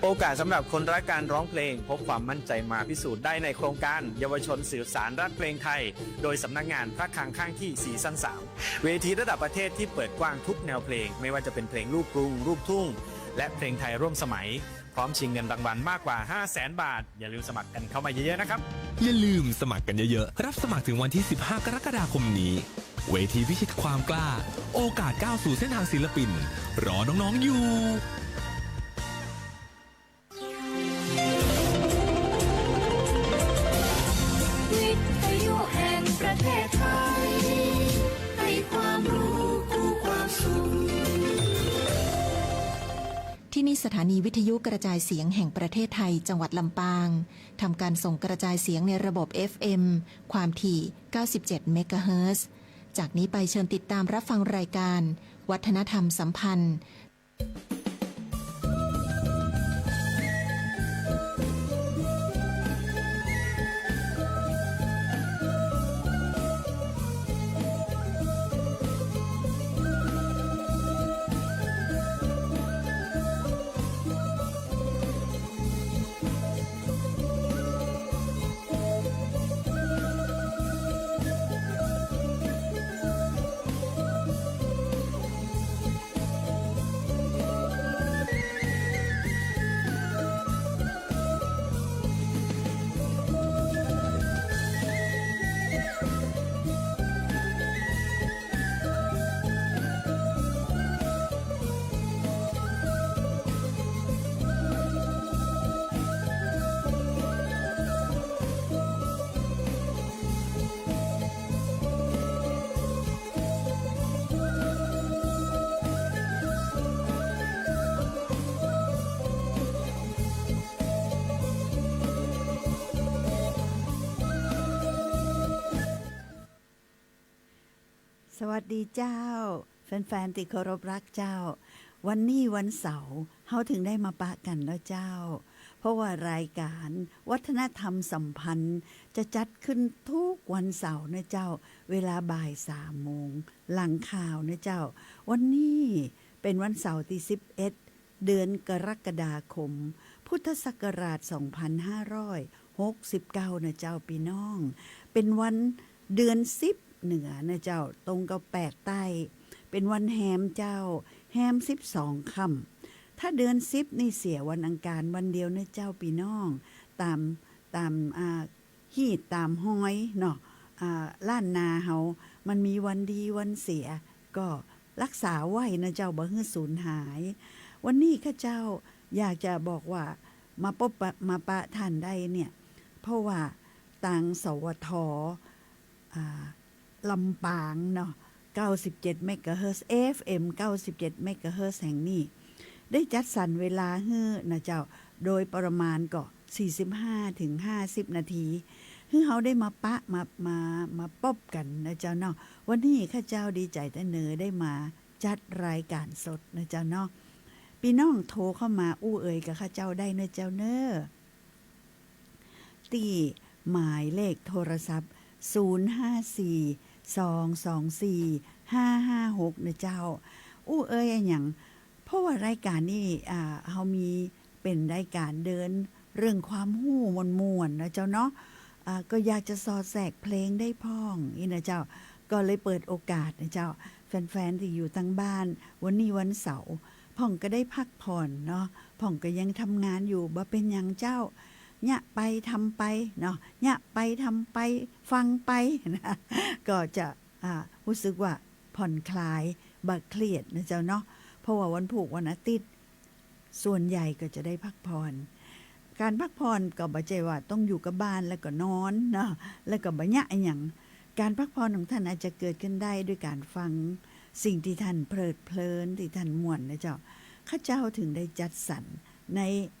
โอกาสสำหรับคนรักการร้องเพลงพบความมั่นใจมาพิสูจน์ได้ในโครงการเยาวชนสื่อสารรักเพลงไทยโดยสำนักงานพระคลังข้างที่ซีซั่น3เวทีระดับประเทศที่เปิดกว้างทุกแนวเพลงไม่ว่าจะเป็นเพลงลูกกรุงลูกทุ่งและเพลงไทยร่วมสมัยพร้อมชิงเงินรางวัลมากกว่า 500,000 บาทอย่าลืมสมัครกันเข้ามาเยอะๆนะครับอย่าลืมสมัครกันเยอะๆรับสมัครถึงวันที่15 กรกฎาคมนี้เวทีพิชิตความกล้าโอกาสก้าวสู่เส้นทางศิลปินรอน้องๆอยู่วิทยุแห่งประเทศไทยให้ความรู้คู่ความสุขที่นี่สถานีวิทยุกระจายเสียงแห่งประเทศไทยจังหวัดลำปางทำการส่งกระจายเสียงในระบบ FM ความถี่ 97 เมกะเฮิรตซ์ จากนี้ไปเชิญติดตามรับฟังรายการวัฒนธรรมสัมพันธ์สวัสดีเจ้าแฟนๆที่เคารพรักเจ้าวันนี้วันเสาร์เฮาถึงได้มาปะกันแล้วเจ้าเพราะว่ารายการวัฒนธรรมสัมพันธ์จะจัดขึ้นทุกวันเสาร์นะเจ้าเวลาบ่าย3 โมงหลังข่าวนะเจ้าวันนี้เป็นวันเสาร์ที่11เดือนกรกฎาคมพุทธศักราช2569นะเจ้าพี่น้องเป็นวันเดือน10เหนือนะเจ้าตรงกับ8ใต้เป็นวันแฮมเจ้าแฮม12ค่ำถ้าเดือน10นี่เสียวันอังคารวันเดียวนะเจ้าพี่น้องตามฮีดตามห้อยเนาะล้านนาเฮามันมีวันดีวันเสียก็รักษาไว้นะเจ้าบ่ให้สูญหายวันนี้ข้าเจ้าอยากจะบอกว่ามาพบมาปะท่านได้เนี่ยเพราะว่าต่างสวทลำปางเนาะ97 เมกะเฮิรตซ์ FM 97 เมกะเฮิรตซ์แห่งนี้ได้จัดสรรเวลาให้นะเจ้าโดยประมาณก็45 ถึง 50 นาทีให้เขาได้มาปะมาพบกันนะเจ้าเนาะวันนี้ข้าเจ้าดีใจแต่เนอได้มาจัดรายการสดนะเจ้าเนาะพี่น้องโทรเข้ามาอู้เอ่ยกับข้าเจ้าได้นะเจ้าเนอที่หมายเลขโทรศัพท์054-224-556นะเจ้าอู้เอ้ยอย่างเพราะว่ารายการนี้เฮามีเป็นรายการเดินเรื่องความหู้มวลๆนะเจ้าเนาะก็อยากจะสอดแทรกเพลงได้พ้องอีนะเจ้าก็เลยเปิดโอกาสนะเจ้าแฟนๆที่อยู่ทั้งบ้านวันนี้วันเสาร์พ่องก็ได้พักผ่อนเนาะพ่องก็ยังทำงานอยู่บ่เป็นหยังเจ้าเนี่ยไปทำไปเนาะเนี่ยไปทำไปฟังไปนะก็จะรู้สึกว่าผ่อนคลายบ่เครียดนะเจ้าเนาะเพราะว่าวันพุธวันอาทิตย์ส่วนใหญ่ก็จะได้พักผ่อนการพักผ่อนก็บ่ใช่ว่าต้องอยู่กับบ้านแล้วก็นอนเนาะแล้วก็บ่ยะหยังการพักผ่อนของท่านอาจจะเกิดขึ้นได้ด้วยการฟังสิ่งที่ท่านเพลิดเพลินที่ท่านม่วนนะเจ้าข้าเจ้าถึงได้จัดสรร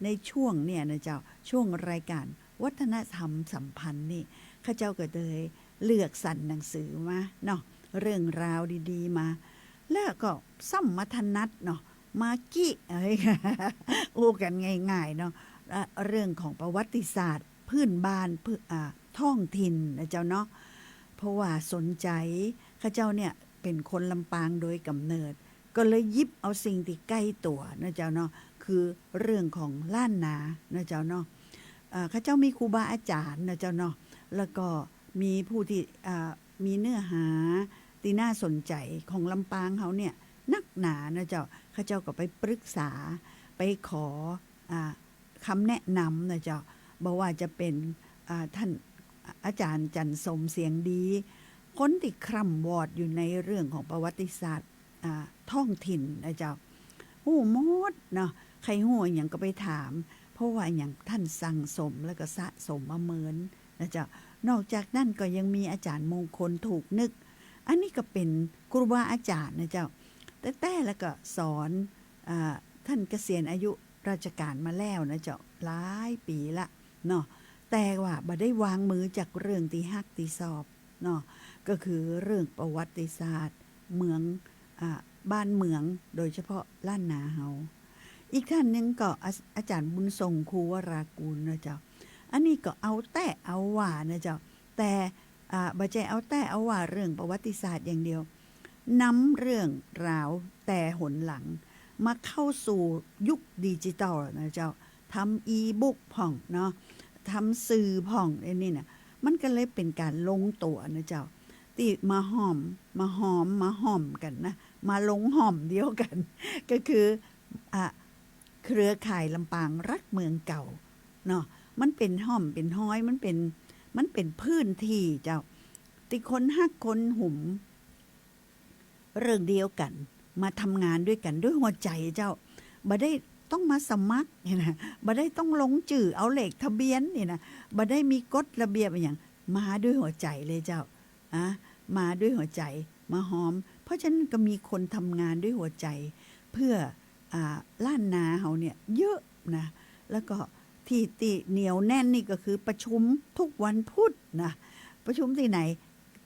ในช่วงเนี่ยนะเจ้าช่วงรายการวัฒนธรรมสัมพันธ์นี่ข้าเจ้าก็เลยเลือกสรรหนังสือมาเนาะเรื่องราวดีๆมาแล้วก็สัมมัทนัดเนาะมากี้อู้กันง่ายๆเนาะเรื่องของประวัติศาสตร์พื้นบ้านท้องถิ่นนะเจ้าเนาะเพราะว่าสนใจข้าเจ้าเนี่ยเป็นคนลำปางโดยกำเนิด ก็เลยหยิบเอาสิ่งที่ใกล้ตัวนะเจ้าเนาะคือเรื่องของล้านนานะเจ้าเนาะข้าเจ้ามีครูบาอาจารย์นะเจ้าเนาะแล้วก็มีผู้ที่มีเนื้อหาที่น่าสนใจของลำปางเขาเนี่ยนักหนานะเจ้าข้าเจ้าก็ไปปรึกษาไปขอคำแนะนำนะเจ้าบอกว่าจะเป็นท่านอาจารย์จันสมเสียงดีคนที่คร่ำวอดอยู่ในเรื่องของประวัติศาสตร์ท้องถิ่นนะเจ้าหูหมดเนาะใครหูอย่างก็ไปถามเพราะว่าอย่างท่านสั่งสมแล้วก็สะสมมาเหมือนนะเจ้านอกจากนั้นก็ยังมีอาจารย์มงคลถูกนึกอันนี้ก็เป็นครูบาอาจารย์นะเจ้าแต่แล้วก็สอนท่านเกษียณอายุราชการมาแล้วนะเจ้าหลายปีละเนาะแต่ว่าบ่ได้วางมือจากเรื่องที่ฮักที่สอบเนาะก็คือเรื่องประวัติศาสตร์เมืองบ้านเมืองโดยเฉพาะล้านนาเฮาอีกท่านนึงก็อาจารย์บุญทรงครูวรากูลนะเจ้าอันนี้ก็เอาแต่เอาว่านะเจ้าแต่บ่ใจเอาแต่เอาว่าเรื่องประวัติศาสตร์อย่างเดียวนำเรื่องราวแต่หนหลังมาเข้าสู่ยุคดิจิตอลนะเจ้าทำอีบุ๊กพ่องเนาะทำสื่อพ่องนี่นะมันก็เลยเป็นการลงตัวนะเจ้าที่มาหอมกันนะมาลงหอมเดียวกัน ก็คือเครือข่ายลำปางรักเมืองเก่าเนาะมันเป็นห้อมเป็นห้อยมันเป็นพื้นที่เจ้าที่คนฮักคนหุ่มเรื่องเดียวกันมาทำงานด้วยกันด้วยหัวใจเจ้าบ่ได้ต้องมาสมัครนี่นะบ่ได้ต้องลงชื่อเอาเลขทะเบียนนี่นะบ่ได้มีกฎระเบียบอย่างมาด้วยหัวใจเลยเจ้ามาด้วยหัวใจมาหอมเพราะฉะนั้นก็มีคนทำงานด้วยหัวใจเพื่อล้านนาเฮาเนี่ยเยอะนะแล้วก็ที่เหนียวแน่นนี่ก็คือประชุมทุกวันพุธนะประชุมที่ไหน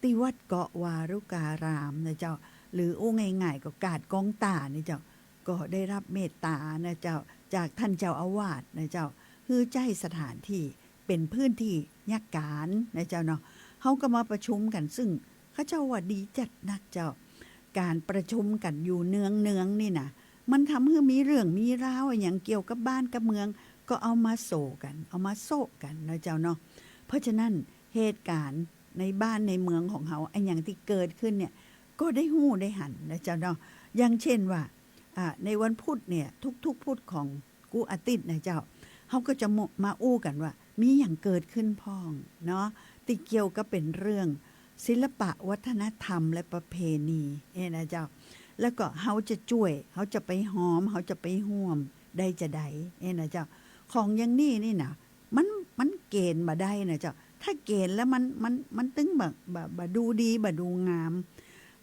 ที่วัดเกาะวารุการามนะเจ้าหรือง่ายๆก็กาดกองตานี่เจ้าก็ได้รับเมตตานะเจ้าจากท่านเจ้าอาวาสนะเจ้าคือใจสถานที่เป็นพื้นที่ยักการนะเจ้าเนาะเฮาก็มาประชุมกันซึ่งเขาเจ้าว่าดีจัดนักเจ้าการประชุมกันอยู่เนืองนี่นะมันทำให้มีเรื่องมีราวอย่างเกี่ยวกับบ้านกับเมืองก็เอามาโศกันเอามาโศกกันนะเจ้าเนาะเพราะฉะนั้นเหตุการณ์ในบ้านในเมืองของเขาไอ้อย่างที่เกิดขึ้นเนี่ยก็ได้หู้ได้หันนะเจ้าเนาะอย่างเช่นว่าในวันพุธเนี่ยทุกพุธของกูอาทิตย์นะเจ้าเขาก็จะมาอู้กันว่ามีอย่างเกิดขึ้นพ้องเนาะที่เกี่ยวก็เป็นเรื่องศิลปะวัฒนธรรมและประเพณีนะเจ้าแล้วก็เขาจะช่วยเขาจะไปหอมเขาจะไปห่วมได้จะได้นะเจ้าของอย่างนี้นี่นะมันเกณฑ์มาได้นะเจ้าถ้าเกณฑ์แล้วมันตึงแบบดูดีแบบดูงาม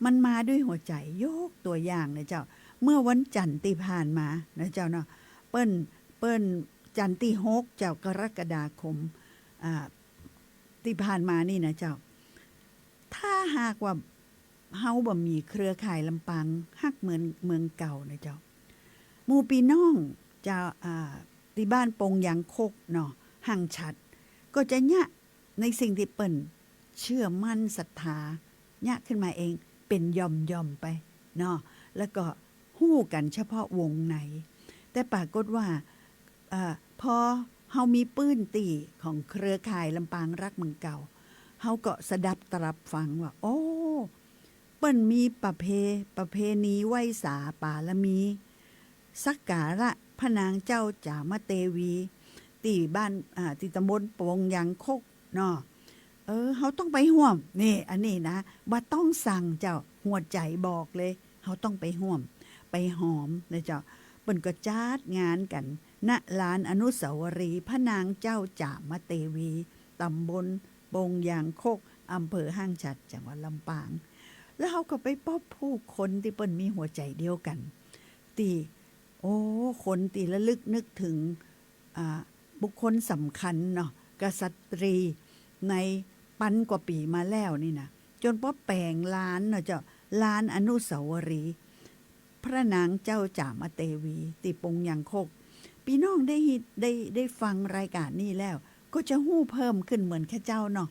มันมาด้วยหัวใจยกตัวอย่างนะเจ้าเมื่อวันจันทร์ที่ผ่านมานะเจ้าเนาะเปิ้นจันทร์ที่6เจ้ากรกฎาคมที่ผ่านมานี่นะเจ้าถ้าหากว่าเฮาบ่มีเครือข่ายลำปางฮักเมืองเก่านะเจ้าหมู่พี่น้องเจ้าที่บ้านปงยางโคกเนาะห่างชัดก็จะยะในสิ่งที่เปิ้นเชื่อมั่นศรัทธายะขึ้นมาเองเป็นย่อมไปเนาะแล้วก็ฮู้กันเฉพาะวงในแต่ปรากฏว่าพอเฮามีปื้นตีของเครือข่ายลำปางรักเมืองเก่าเฮาก็สดับตรับฟังว่าโอ้เปิ้นมีประเพณีไหว้สาป่าละมีสักการะพระนางเจ้าจามเทวีที่บ้านที่ตำบลปงยางโคกเนาะเฮาต้องไปห่วมนี่อันนี้นะบ่ต้องสั่งเจ้าหัวใจบอกเลยเฮาต้องไปห่วมไปหอมนะเจ้าเปิ้นก็จัดงานกันณลานอนุสาวรีย์พระนางเจ้าจามเทวีตำบลปงยางโคกอำเภอห้างฉัตรจังหวัดลำปางแล้วเฮาก็ไปพบผู้คนที่เปิ้นมีหัวใจเดียวกันที่คนที่ระลึกนึกถึงบุคคลสำคัญเนาะกษัตรีในปันกว่าปีมาแล้วนี่นะจนพอแปลงลานเนาะเจ้าลานอนุสาวรีย์พระนางเจ้าจามเทวีติปงยางโคกพี่น้องได้ฟังรายการนี้แล้วก็จะหู้เพิ่มขึ้นเหมือนแค่เจ้าเนาะ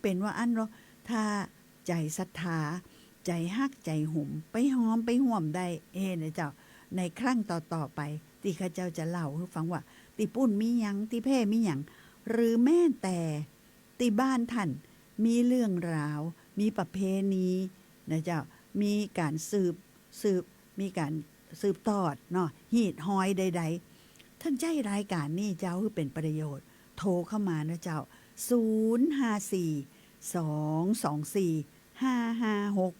เป็นว่าอันเนาะถ้าใจศรัทธา ใจฮักใจหุ่มไปหอมไปห่วมได้นะเจ้าในครั้งต่อๆไปที่ข้าเจ้าจะเล่าให้ฟังว่าติปุ้นมีหยังติเพ่มีหยังหรือแม้แต่ติบ้านท่านมีเรื่องราวมีประเพณีนะเจ้ามีการสืบมีการสืบทอดเนาะฮีดฮอยใดๆท่านใจรายการนี้เจ้าคือเป็นประโยชน์โทรเข้ามานะเจ้า054-224-556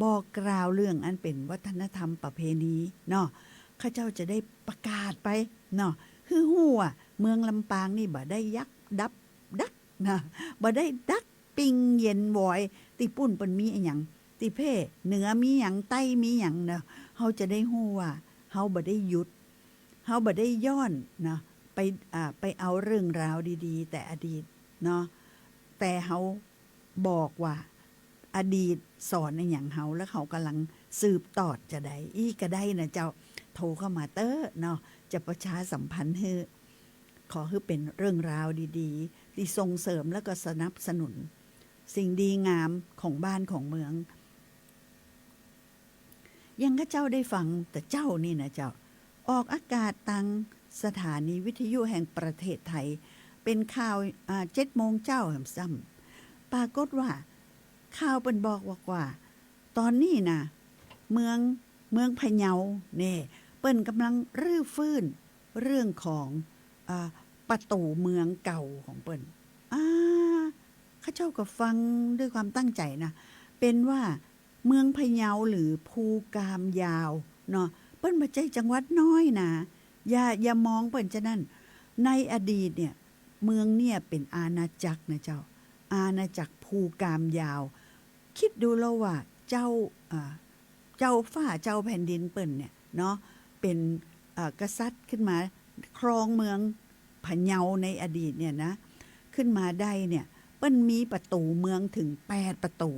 บอกกล่าวเรื่องอันเป็นวัฒนธรรมประเพณีเนาะข้าเจ้าจะได้ประกาศไปเนาะคือฮู้ว่าเมืองลำปางนี่บ่ได้ยักดับดักนะบ่ได้ดักปิงเย็นวอยติปุ้นเปิ้นมีอีหยังติเพ่เหนือมีหยังใต้มีหยังเนาะเฮาจะได้ฮู้ว่าเฮาบ่ได้หยุดเฮาบ่ได้ย้อนนะไปเอาเรื่องราวดีๆแต่อดีตเนาะแต่เฮาบอกว่าอดีตสอนในอย่างเฮาแล้วเขากำลังสืบตอดจะได้อีก็ได้นะเจ้าโทรเข้ามาเต้อเนาะจะประชาสัมพันธ์ให้ขอให้เป็นเรื่องราวดีๆที่ส่งเสริมแล้วก็สนับสนุนสิ่งดีงามของบ้านของเมืองยังก็เจ้าได้ฟังแต่เจ้านี่นะเจ้าออกอากาศตังสถานีวิทยุแห่งประเทศไทยเป็นข่าว7 โมงเจ้าแห่งซ้ำปรากฏว่าข่าวเป็นบอกว่าตอนนี้นะเมืองพะเยาเนี่ยเปิ้นกำลังรื้อฟื้นเรื่องของประตูเมืองเก่าของเปิ้นข้าเจ้าก็ฟังด้วยความตั้งใจนะเป็นว่าเมืองพะเยาหรือภูกามยาวเนาะเปิ้นบ่ใช่จังหวัดน้อยนะอย่ามองเปิ้นจะนั่นในอดีตเนี่ยเมืองเนี่ยเป็นอาณาจักรนะเจ้าอาณาจักรภูกามยาวคิดดูแล้วว่าเจ้าฟ้าเจ้าแผ่นดินเปิ้นเนี่ยเนาะเป็นกษัตริย์ขึ้นมาครองเมืองพะเยาในอดีตเนี่ยนะขึ้นมาได้เนี่ยเปิ้นมีประตูเมืองถึง8ประตู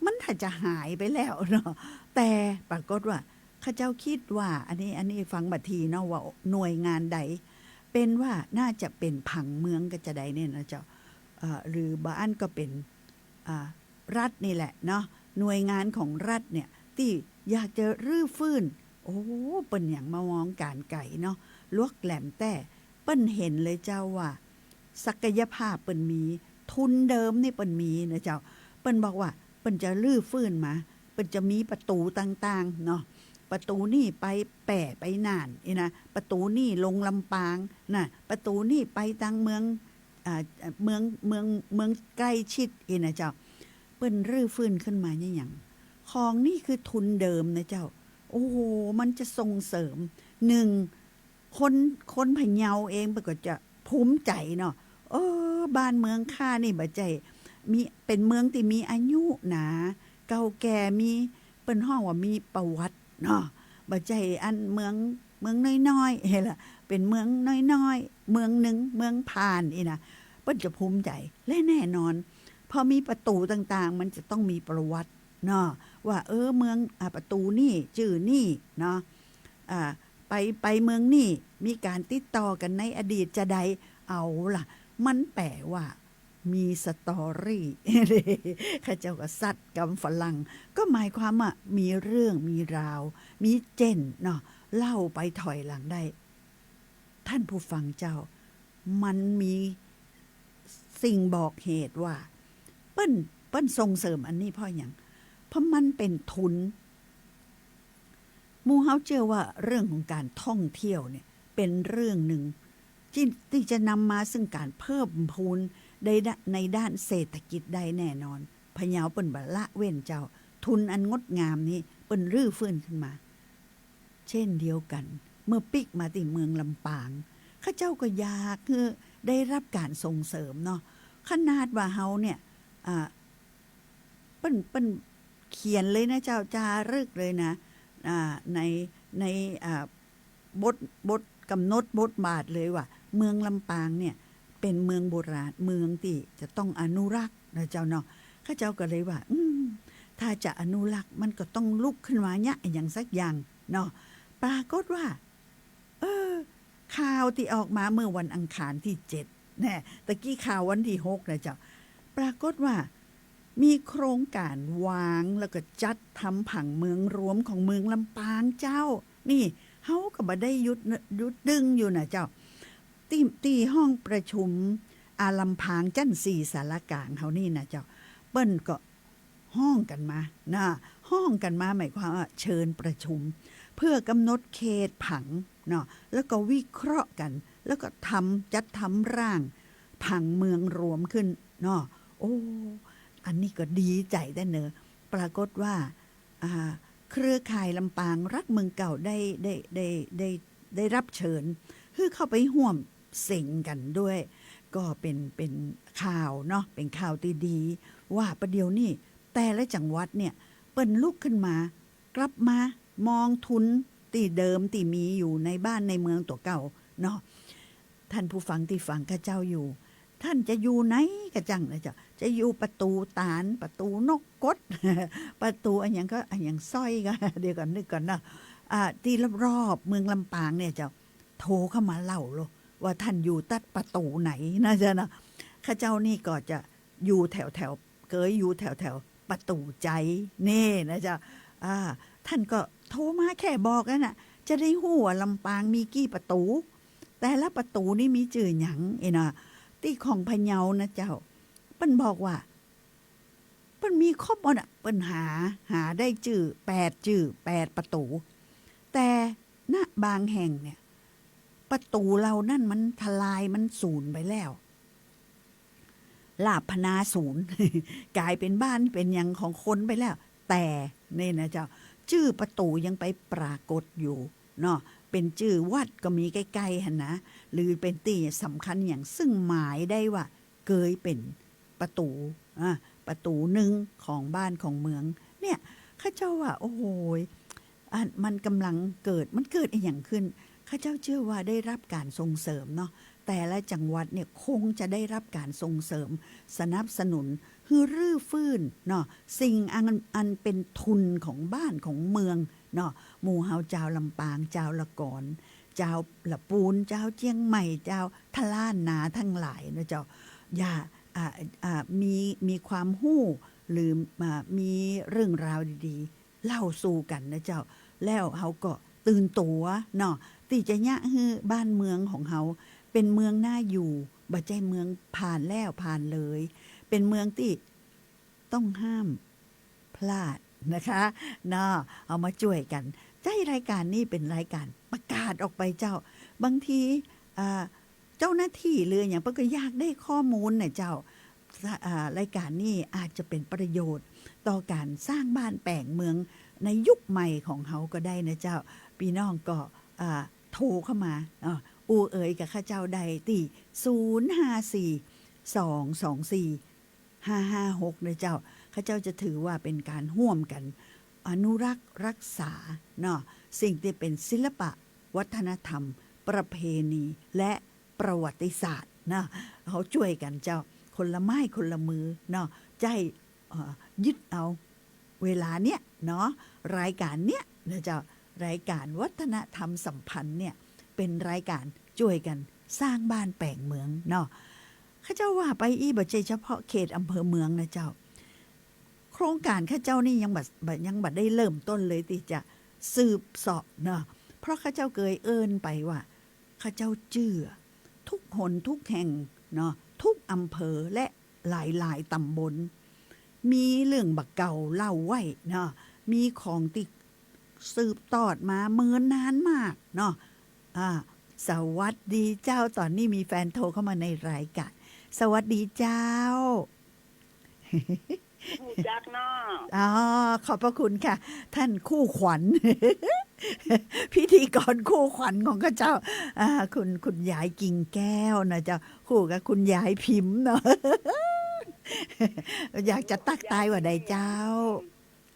มันถ้าจะหายไปแล้วเนาะแต่ปรากฏว่าข้าเจ้าคิดว่าอันนี้ฟังบัดทีเนาะว่าหน่วยงานใดเป็นว่าน่าจะเป็นผังเมืองก็จะได้เนี่ยนะเจ้าหรือบ้านก็เป็นรัฐนี่แหละเนาะหน่วยงานของรัฐเนี่ยที่อยากจะรื้อฟื้นโอ้เปิ้นอย่างมามองการไก่เนาะลวกแหลมแต่เปิ้นเห็นเลยเจ้าว่าศักยภาพเปิ้นมีทุนเดิมนี่เปิ้นมีนะเจ้าเปิ้นบอกว่าเปิ้นจะรื้อฟื้นมาเปิ้นจะมีประตูต่างๆเนาะประตูนี่ไปแป่ไปน่านนะประตูนี่ลงลำปางนะประตูนี่ไปทางเมืองใกล้ชิดนะเจ้าเปิ้นรื้อฟื้นขึ้นมาอย่างของนี่คือทุนเดิมนะเจ้าโอ้โหมันจะส่งเสริมคนพะเยาเองก็จะภูมิใจเนาะบ้านเมืองข้านี่บ่ใจมีเป็นเมืองที่มีอายุหนาเก่าแก่มีเปิ้นห้องว่ามีประวัติเนาะบ่ใจอันเมืองน้อยๆเฮ้ล่ะเป็นเมืองน้อยๆเมืองหนึ่งเมืองผ่านนะเปิ้นจะภูมิใจและแน่นอนพอมีประตูต่างๆมันจะต้องมีประวัติเนาะว่าเมืองประตูนี่ชื่อนี่เนาะไปเมืองนี่มีการติดต่อกันในอดีตจะใดเอาล่ะมันแปลว่ามีสตอรี่ข้าเจ้าก็ซัดกำฝรั่งก็หมายความว่ามีเรื่องมีราวมีเจนเนาะเล่าไปถอยหลังได้ท่านผู้ฟังเจ้ามันมีสิ่งบอกเหตุว่าเปิ้นส่งเสริมอันนี้เพราะอย่างเพราะมันเป็นทุนหมู่เฮาเชื่อว่าเรื่องของการท่องเที่ยวเนี่ยเป็นเรื่องหนึ่งที่จะนำมาซึ่งการเพิ่มพูนในด้านเศรษฐกิจได้แน่นอนพะเยาเปิ้นบ่ละเว้นเจ้าทุนอันงดงามนี้เปิ้นรื้อฟื้นขึ้นมาเช่นเดียวกันเมื่อปิกมาที่เมืองลำปางข้าเจ้าก็อยากคือได้รับการส่งเสริมเนาะขนาดว่าเฮาเนี่ยเปิ้นเขียนเลยนะเจ้าจารึกเลยนะในบทกำหนดบทบาทเลยว่าเมืองลำปางเนี่ยเป็นเมืองโบราณเมืองที่จะต้องอนุรักษ์นะเจ้าเนาะข้าเจ้าก็เลยว่าถ้าจะอนุรักษ์มันก็ต้องลุกขึ้นมาเนี่ยอย่างสักอย่างเนาะปรากฏว่าข่าวที่ออกมาเมื่อวันอังคารที่7เนี่ยตะกี้ข่าววันที่6นะเจ้าปรากฏว่า มีโครงการวางแล้วก็จัดทำผังเมืองรวมของเมืองลำปางเจ้านี่เฮาก็บ่ได้หยุดดึงอยู่นะเจ้าที่ห้องประชุมลำพางจั่น4สารกลางเฮานี่นะเจ้าเปิ้นก็ห้องกันมานะห้องกันมาหมายความว่าเชิญประชุมเพื่อกำหนดเขตผังเนาะแล้วก็วิเคราะห์กันแล้วก็จัดทำร่างผังเมืองรวมขึ้นเนาะโอ้อันนี้ก็ดีใจได้เนอะปรากฏว่าเครือข่ายลำปางรักเมืองเก่าได้รับเชิญคือเข้าไปห่วมเส็งกันด้วยก็เป็นข่าวเนาะเป็นข่าวที่ดีว่าประเดี๋ยวนี้แต่ละจังหวัดเนี่ยเปิ้นลุกขึ้นมากลับมามองทุนตีเดิมตีมีอยู่ในบ้านในเมืองตัวเก่าเนาะท่านผู้ฟังที่ฟังข้าเจ้าอยู่ท่านจะอยู่ไหนกระจังนะเจ้าจะอยู่ประตูตาลประตูนกกด ประตูอันอย่างก็อันอย่างสร้อยก็ เดี๋ยวก่อนนึกก่อนนะที่รอบๆเมืองลำปางเนี่ยเจ้าโทรเข้ามาเล่าเลยว่าท่านอยู่ตัดประตูไหนนะเจ้านะข้าเจ้านี่ก็จะอยู่แถวเกยอยู่แถวประตูใจนี่นะเจ้าท่านก็โทรมาแค่บอกนั่นน่ะจะได้หู้ว่าลำปางมีกี่ประตูแต่ละประตูนี่มีชื่อหยังนะที่ของพะเยานะเจ้าเปิ้นบอกว่าเปิ้นมีครบหมดเปิ้นหาได้ชื่อ8ประตูแต่ณบางแห่งเนี่ยประตูเรานั่นมันทลายมันสูญไปแล้วลาภนาศูนย์ กลายเป็นบ้านเป็นอย่างของคนไปแล้วแต่นี่นะเจ้าชื่อประตูยังไปปรากฏอยู่เนาะเป็นชื่อวัดก็มีใกล้ๆหั่นนะหรือเป็นที่สำคัญอย่างซึ่งหมายได้ว่าเคยเป็นประตูหนึ่งของบ้านของเมืองเนี่ยข้าเจ้าว่าโอ้โหมันกำลังเกิดอย่างขึ้นข้าเจ้าเชื่อว่าได้รับการส่งเสริมเนาะแต่ละจังหวัดเนี่ยคงจะได้รับการส่งเสริมสนับสนุนฮือรื้อฟื้นเนาะสิ่งอันเป็นทุนของบ้านของเมืองเนาะหมู่เฮาเจ้าลำปางเจ้าละกอนเจ้าละปูนเจ้าเจียงใหม่เจ้าทะล้านนาทั้งหลายนะเจ้าอย่ามีความหู้หรือมีเรื่องราวดีๆเล่าสู่กันนะเจ้าแล้วเฮาก็ตื่นตัวเนาะที่จะยะฮือบ้านเมืองของเฮาเป็นเมืองน่าอยู่บ่ใช่เมืองผ่านแล้วผ่านเลยเป็นเมืองที่ต้องห้ามพลาดนะคะเนาะเอามาช่วยกันใจรายการนี้เป็นรายการประกาศออกไปเจ้าบางทีเจ้าหน้าที่เลยอย่างเพิ่นก็อยากได้ข้อมูลน่ะเจ้ารายการนี้อาจจะเป็นประโยชน์ต่อการสร้างบ้านแปลงเมืองในยุคใหม่ของเฮาก็ได้นะเจ้าพี่น้องก็โทรเข้ามาอูเอ๋ยกับข้าเจ้าใดที่054-224-556นะเจ้าข้าเจ้าจะถือว่าเป็นการร่วมกันอนุรักษ์รักษาเนาะสิ่งที่เป็นศิลปะวัฒนธรรมประเพณีและประวัติศาสตร์นะเขาช่วยกันเจ้าคนละไม้คนละมือเนาะใจยึดเอาเวลาเนี้ยเนาะรายการเนี้ยนะเจ้ารายการวัฒนธรรมสัมพันธ์เนี่ยเป็นรายการช่วยกันสร้างบ้านแปลงเมืองเนาะข้าเจ้าว่าไปบ่ใช่เฉพาะเขตอำเภอเมืองนะเจ้าโครงการข้าเจ้านี่ยังบัดได้เริ่มต้นเลยที่จะสืบเสาะเนาะเพราะข้าเจ้าเคยเอิ้นไปว่าข้าเจ้าเชื่อทุกหนทุกแห่งเนาะทุกอำเภอและหลายๆตำบลมีเรื่องบักเก่าเล่าไว้เนาะมีของติสืบตอดมาเมินนานมากเนาะสวัสดีเจ้าตอนนี้มีแฟนโทรเข้ามาในรายการสวัสดีเจ้าผู้จักเนาะขอบพระคุณค่ะ ท่านคู่ขวัญ พิธีกรคู่ขวัญของข้าเจ้าคุณยายกิ่งแก้วนะเจ้าคู่กับคุณยายพิมพ์เนาะ อยากจะตักตายว่าใดเจ้า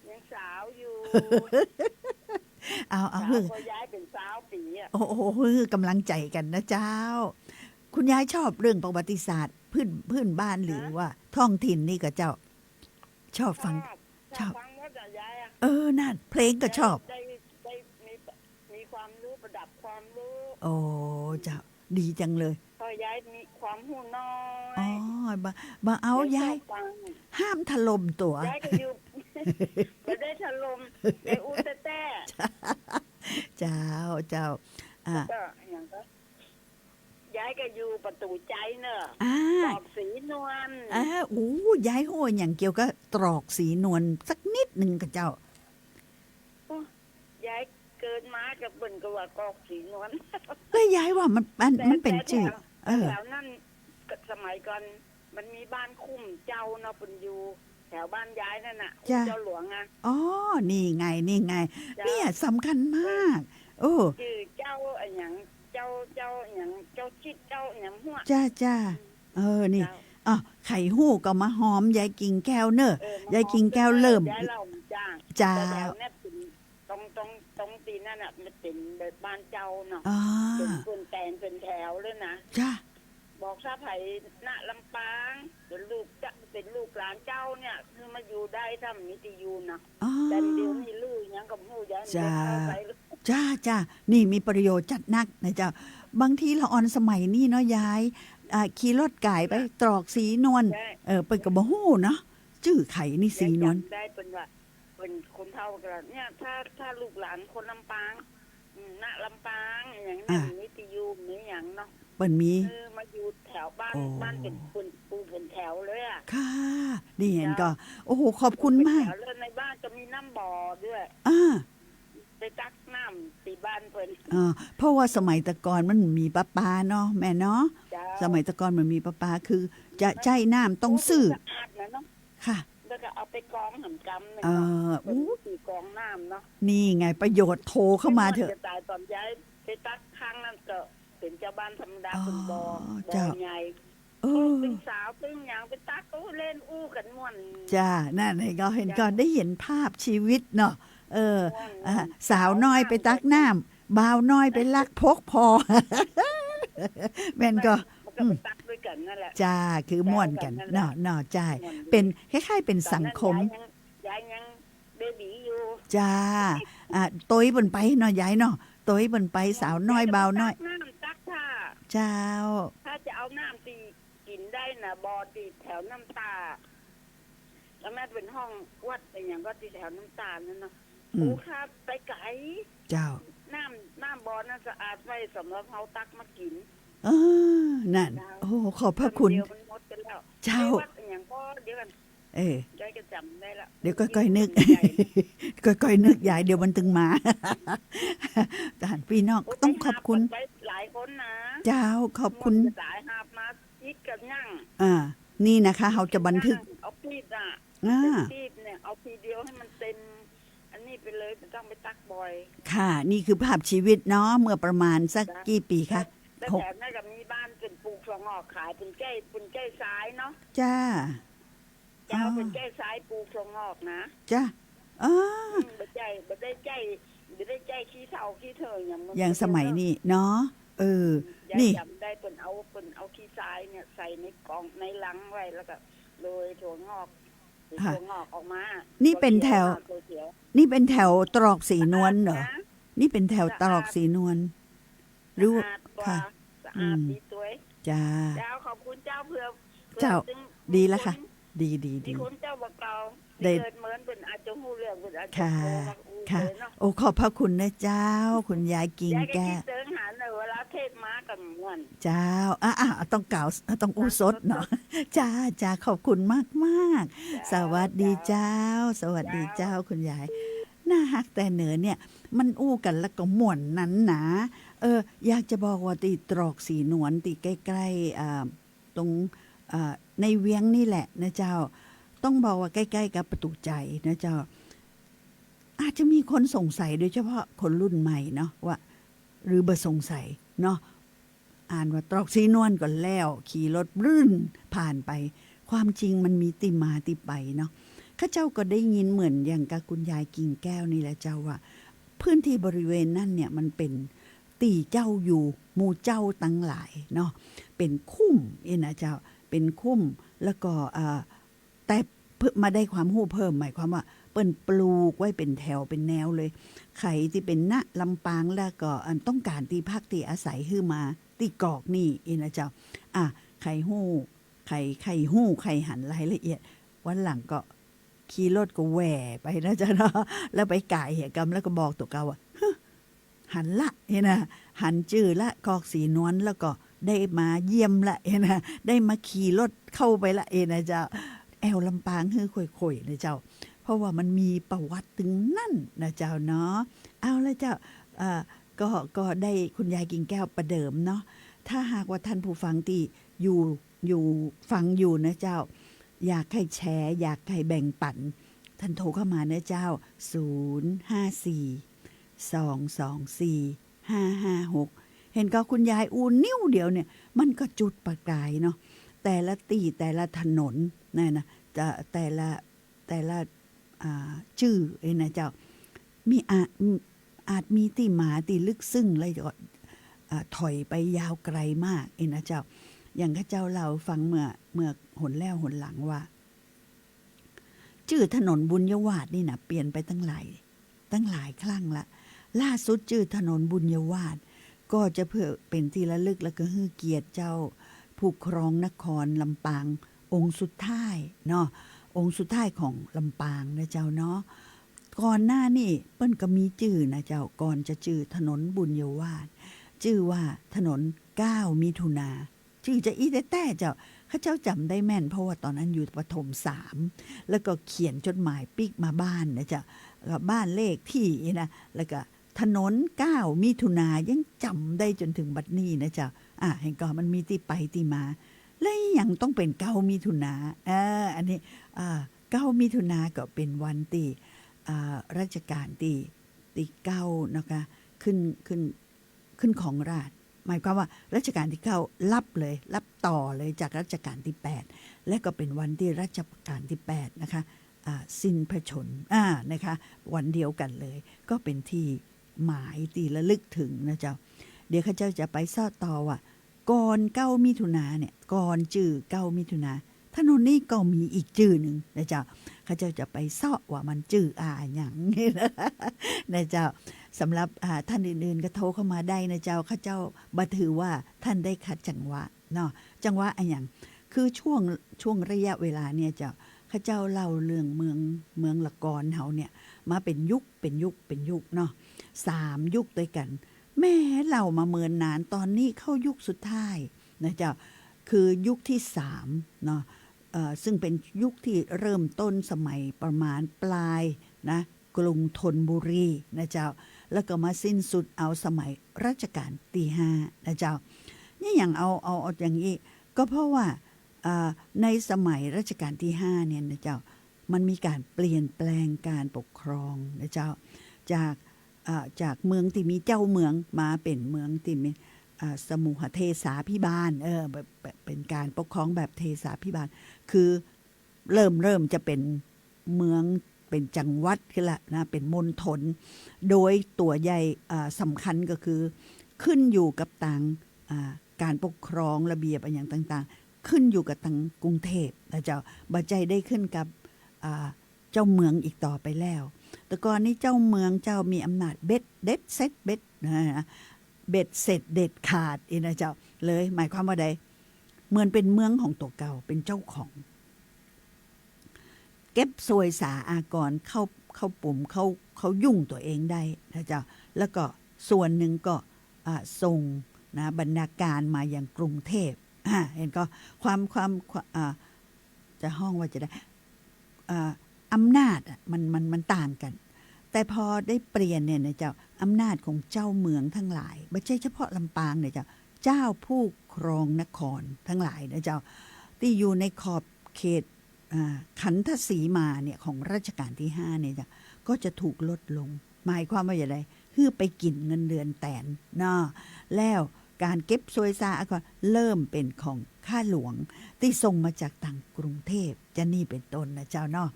ยังสาวอยู่ เอาสาวก็ย้ายเป็นสาวปีอ่ะโอ้โหกำลังใจกันนะเจ้าคุณยายชอบเรื่องประวัติศาสตร์พื้นบ้านหรือว่าท้องถิ่นนี่ก็เจ้าชอบฟังชอบฟังว่าจะย้ายนั่นเพลงก็ชอบได้มีความรู้ประดับความรู้โอ้เจ้าดีจังเลยพอย้าย มีความหูน้อ อ๋อย บ่เอายาย ฟัง ห้ามถล่มตัวย ายก็อยู่ บ่ได้ถล่มในอูแต่แต่ เจ้าอ่า ก็อย่างก็ยายก็อยู่ประตูใจเนอะ อ่า ตอกสีนวล ยายโหอย่างเกี่ยวกับตรอกสีนวลสักนิดหนึ่งกับเจ้า ยายเกิดมากับเบิ่นก็ว่ากอกสีนวล ก็ยายว่ามันเป็นจืด แถวนั้นก็สมัยก่อนมันมีบ้านคุ้มเจ้าเนาะเพิ่นอยู่แถวบ้านยายนั่นน่ะคุ้มเจ้าหลวงอ่ะ อ๋อนี่ไงเนี่ยสำคัญมากโอ้ ชื่อเจ้าอะไรอย่างเจ้าอย่างเจ้าจิตเจ้าอย่างหัว จ้านี่อ๋อไข่หู้ก็มาหอมยายกิ่งแก้วเนอะยายกิ่งแก้วเริ่ม ยายเราจ้าง จ้า แต่แถวนั้นเป็นตรงตีนั่นน่ะมันเป็นแบบบ้านเจ้าเนาะ อ๋อ เป็นคนแต่งเป็นแถวเลยนะ จ้า บอกซาไผ่ณลำปางเป็นลูกหลานเจ้าเนี่ยคือมาอยู่ได้ถ้ามีที่อยู่นะ อ๋อ แต่เดี๋ยวนี้ลือยังกับหูยาย จ้า เอาไป จ้านี่มีประโยชน์จัดนักนะเจ้าบางทีละออนสมัยนี้เนาะยายขี่รถไก่ไปตรอกสีนวล ใช่ ไปกับบ่ฮู้เนาะจื้อไข่นี่สีนวล จำได้เป็นว่าเป็นคนเท่ากันเนี่ยถ้าลูกหลานคนลำปางณลำปางอย่างนั้นมีที่อยู่มีอย่างเนาะ เปิ้นมี คือมาอยู่แถวบ้าน โอ้ บ้านเป็นปูเป็นแถวเลยอ่ะ ค่ะนี่เห็นก็ โอ้โหขอบคุณมาก เป็นแถวเลยในบ้านจะมีน้ำบ่อด้วย ไปตักน้ำตีบ้านเพิ่น เพราะว่าสมัยแตะกอนมันมีประปาเนาะแม่เนาะ จ้า สมัยแตะกอนมันมีประปาคือ จะใช้น้ำต้องซื้อ สะอาดนะเนาะ ค่ะ แล้วก็เอาไปกรองหำกำหนึ่ง เออ เป็นสีกรองน้ำเนาะ นี่ไงประโยชน์โทรเข้ามาเถอะ จะตายตอนย้ายไปตักข้างนั่นก็เป็นเจ้าบ้านธรรมดา อ๋อ เป็นบ่อ เจ้า ใหญ่ เออ เป็นสาวเป็นหยังไปตักเล่นอู้กันม่วน จ้านั่นไงก็เห็นก่อนได้เห็นภาพชีวิตเนาะสาวน้อยไปตักน้ำบ่าวน้อยไปลักพกพอ แม่นก็ มันก็ไปตักด้วยกันนั่นแหละ จ้าคือม่วนกันเนาะจ้าเป็นคล้ายๆเป็นสังคม ยายยังเบบีอยู่ จ้าตัวบนไปเนาะยายเนาะตัวบนไปสาวน้อยบ่าวน้อย น้ำตักถ้า เจ้า ถ้าจะเอาน้ำตีกินได้นะบ่อตีแถวน้ำตา แล้วแม่เป็นห้องวัดอะไรอย่างก็ตีแถวน้ำตาลนั่นเนาะ อืม โอ้ครับไปไกล เจ้า น้ำบ่อน่าสะอาดไว้สำหรับเขาตักมากิน นั่นโอ้ขอบพระคุณ เดียวมันหมดกันแล้ว เจ้า วัดอะไรอย่างก็เดี๋ยวกัน ยายก็จำได้ละ เดี๋ยวค่อยๆนึก ค่อยๆนึกยายเดี๋ยวมันตึงมา ทหารพี่น้องต้องขอบคุณ ไปหลายคนนะ เจ้าขอบคุณ สายหาบมายิดกันยั่ง นี่นะคะเราจะบันทึก เอาปีดอ่ะ อ่า ปีดเนี่ยเอาทีเดียวให้มันเต็มอันนี้ไปเลยไม่ต้องไปตักบ่อย ค่ะ นี่คือภาพชีวิตเนาะเมื่อประมาณสักกี่ปีคะ แต่แถมนั่นก็มีบ้านเป็นปลูกถั่วงอกขายเป็นแก้ซ้ายเนาะ จ้า เจ้าเป็นแก้ซ้ายปลูกถั่วงอกนะ จ้าบ่ได้ใจขี้เฒ่าขี้เถิงอย่างมัน อย่างสมัยนี้เนาะยาย นี่ จำได้เพิ่นเอาขี้ทรายเนี่ยใส่ในกล่องในลังไว้แล้วก็โรยถั่วงอกถั่วงอกออกมา นี่เป็นแถว ตัวเขียว นี่เป็นแถวตรอกสีนวลเหรอ นี่เป็นแถวตรอกสีนวลหรือ สะอาดกว่า ค่ะ สะอาดดีตัว จ้า เจ้าขอบคุณเจ้าเพื่อ เจ้า ถึง ดีแล้วค่ะ ดี มีคนเจ้าบอกเรา ได้ เกิดเหมือนเป็นอาจจะหูเรื่องเป็นอาจจะ ค่ะ โตมาอู้ ค่ะ เลยเนาะ โอ้ขอบพระคุณนะเจ้า คุณยายกิ่ง ยายก็ แก้ คิดเดินหาในเวลาเทศมากับม่วน เจ้าต้องกล่าวต้องอู้สดเนาะ จ้าขอบคุณมากสวัสดีเจ้า สวัสดีเจ้าคุณยายน่าฮักแต่เหนือเนี่ย มันอู้กันแล้วก็ม่วนนั้นนะอยากจะบอกว่าตีตรอกสีนวลตีใกล้ๆตรงในเวียงนี่แหละนะเจ้าต้องบอกว่าใกล้ๆกับประตูใจนะเจ้าอาจจะมีคนสงสัยโดยเฉพาะคนรุ่นใหม่เนาะว่าหรือบ่สงสัยเนาะอ่านว่าตรอกสีนวลก่อนแล้วขี่รถรื่นผ่านไปความจริงมันมีติมาติไปเนาะข้าเจ้าก็ได้ยินเหมือนอย่างกับคุณยายกิ่งแก้วนี่แหละเจ้าว่าพื้นที่บริเวณนั่นเนี่ยมันเป็นตีเจ้าอยู่หมู่เจ้าตั้งหลายเนาะเป็นคุ้มนะเจ้าเป็นคุ้มแล้วก็แต่เพิ่มมาได้ความรู้เพิ่มหมายความว่าเปิ้นปลูกไว้เป็นแถวเป็นแนวเลยใครที่เป็นณลำปางแล้วก็ต้องการที่พักที่อาศัยขึ้นมา ตีกอกนี่อีนะเจ้าไข่หู้ไข่หันรายละเอียดวันหลังก็ขี่รถก็แหว่ไปนะเจ้าเนาะแล้วไปก่ายเหตุกรรมแล้วก็บอกตัวเก่าว่าหันละนะหันจื้อละกอกสีนวลแล้วก็ได้มาเยี่ยมละนะได้มาขี่รถเข้าไปละนะเจ้าแอวลำปางคือข่อยๆนะเจ้าเพราะว่ามันมีประวัติถึงนั่นนะเจ้าเนาะเอาละเจ้าก็ได้คุณยายกิ่งแก้วประเดิมเนาะถ้าหากว่าท่านผู้ฟังที่อยู่ฟังอยู่นะเจ้าอยากให้แชร์อยากให้แบ่งปันท่านโทรเข้ามานะเจ้า054-224-556เห็นก็คุณยายอูนิ้วเดียวเนี่ยมันก็จุดประกายเนาะแต่ละถนนนะจะแต่ละชื่อนะเจ้ามีอาจมีที่มาที่ลึกซึ้งเลยก็ถอยไปยาวไกลมากนะเจ้าอย่างข้าเจ้าเราฟังเมื่อหนแล้วหนหลังว่าชื่อถนนบุญยวาทนี่นะเปลี่ยนไปตั้งหลายครั้งละล่าสุดชื่อถนนบุญยวาทก็จะเพื่อเป็นที่ระลึกแล้วก็ให้เกียรติเจ้าผู้ครองนครลำปางองค์สุดท้ายเนาะองค์สุดท้ายของลำปางนะเจ้าเนาะก่อนหน้านี่เปิ้นก็มีชื่อนะเจ้าก่อนจะชื่อถนนบุญยวาทชื่อว่าถนน9 มิถุนาชื่อจะอีแต่เจ้าข้าเจ้าจำได้แม่นเพราะว่าตอนนั้นอยู่ประถม3แล้วก็เขียนจดหมายปิ๊กมาบ้านนะเจ้ากับบ้านเลขที่นะแล้วก็ถนน9 มิถุนายังจำได้จนถึงบัดนี้นะเจ้าเห็นก่อนมันมีที่ไปที่มาแล้วยังต้องเป็น9 มิถุนาอันนี้9 มิถุนาก็เป็นวันที่รัชกาลที่9นะคะขึ้นของราชหมายความว่ารัชกาลที่9รับต่อเลยจากรัชกาลที่8และก็เป็นวันที่รัชกาลที่8นะคะสิ้นพระชนม์นะคะวันเดียวกันเลยก็เป็นที่หมายที่ระลึกถึงนะเจ้าเดี๋ยวข้าเจ้าจะไปซอดต่อว่าก่อน9 มิถุนาเนี่ยก่อนจื่อ9 มิถุนาถนนนี้ก็มีอีกจื่อหนึ่งนะเจ้าข้าเจ้าจะไปซอว่ามันจื่ออย่างนี้นะเจ้าสำหรับท่านอื่นๆก็โทรเข้ามาได้นะเจ้าข้าเจ้าบัถือว่าท่านได้คัดจังหวะเนาะจังหวะอย่างคือช่วงระยะเวลาเนี่ยเจ้าข้าเจ้าเล่าเรื่องเมืองละกรเฮาเนี่ยมาเป็นยุคเนาะ3 ยุคด้วยกันแม่เรามาเมินนานตอนนี้เข้ายุคสุดท้ายนะเจ้าคือยุคที่3เนาะซึ่งเป็นยุคที่เริ่มต้นสมัยประมาณปลายนะกรุงธนบุรีนะเจ้าแล้วก็มาสิ้นสุดเอาสมัยรัชกาลที่5นะเจ้านี่อย่างเอาอย่างนี้ก็เพราะว่าในสมัยรัชกาลที่5เนี่ยนะเจ้ามันมีการเปลี่ยนแปลงการปกครองนะเจ้าจากเมืองที่มีเจ้าเมืองมาเป็นเมืองที่มีสมุหเทศาภิบาลเป็นการปกครองแบบเทศาภิบาลคือเริ่มจะเป็นเมืองเป็นจังหวัดขึ้นละนะเป็นมณฑลโดยตัวใหญ่สำคัญก็คือขึ้นอยู่กับต่างการปกครองระเบียบอย่างต่างๆขึ้นอยู่กับทางกรุงเทพนะเจ้าบัจจัยได้ขึ้นกับเจ้าเมืองอีกต่อไปแล้วแต่ก่อนนี้เจ้าเมืองเจ้ามีอำนาจเบ็ดเสร็จเบ็ดนะเบ็ดเสร็จเด็ดขาดนะเจ้าเลยหมายความว่าใดเหมือนเป็นเมืองของตัวเก่าเป็นเจ้าของเก็บสวยสาอากรเข้าปุ่มเขายุ่งตัวเองได้นะเจ้าแล้วก็ส่วนหนึ่งก็ส่งนะบรรณาการมาอย่างกรุงเทพเห็นก็ความจะห้องว่าจะได้อำนาจมันต่างกันแต่พอได้เปลี่ยนเนี่ยนะเจ้าอำนาจของเจ้าเมืองทั้งหลายไม่ใช่เฉพาะลำปางเนี่ยเจ้าผู้ครองนครทั้งหลายนะเจ้าที่อยู่ในขอบเขตขันธสีมาเนี่ยของรัชกาลที่5เนี่ยก็จะถูกลดลงหมายความว่าอย่างไรคือไปกินเงินเดือนแตนเนาะแล้วการเก็บซวยซาก็เริ่มเป็นของข้าหลวงที่ส่งมาจากต่างกรุงเทพจะนี่เป็นต้นนะเจ้าเนาะ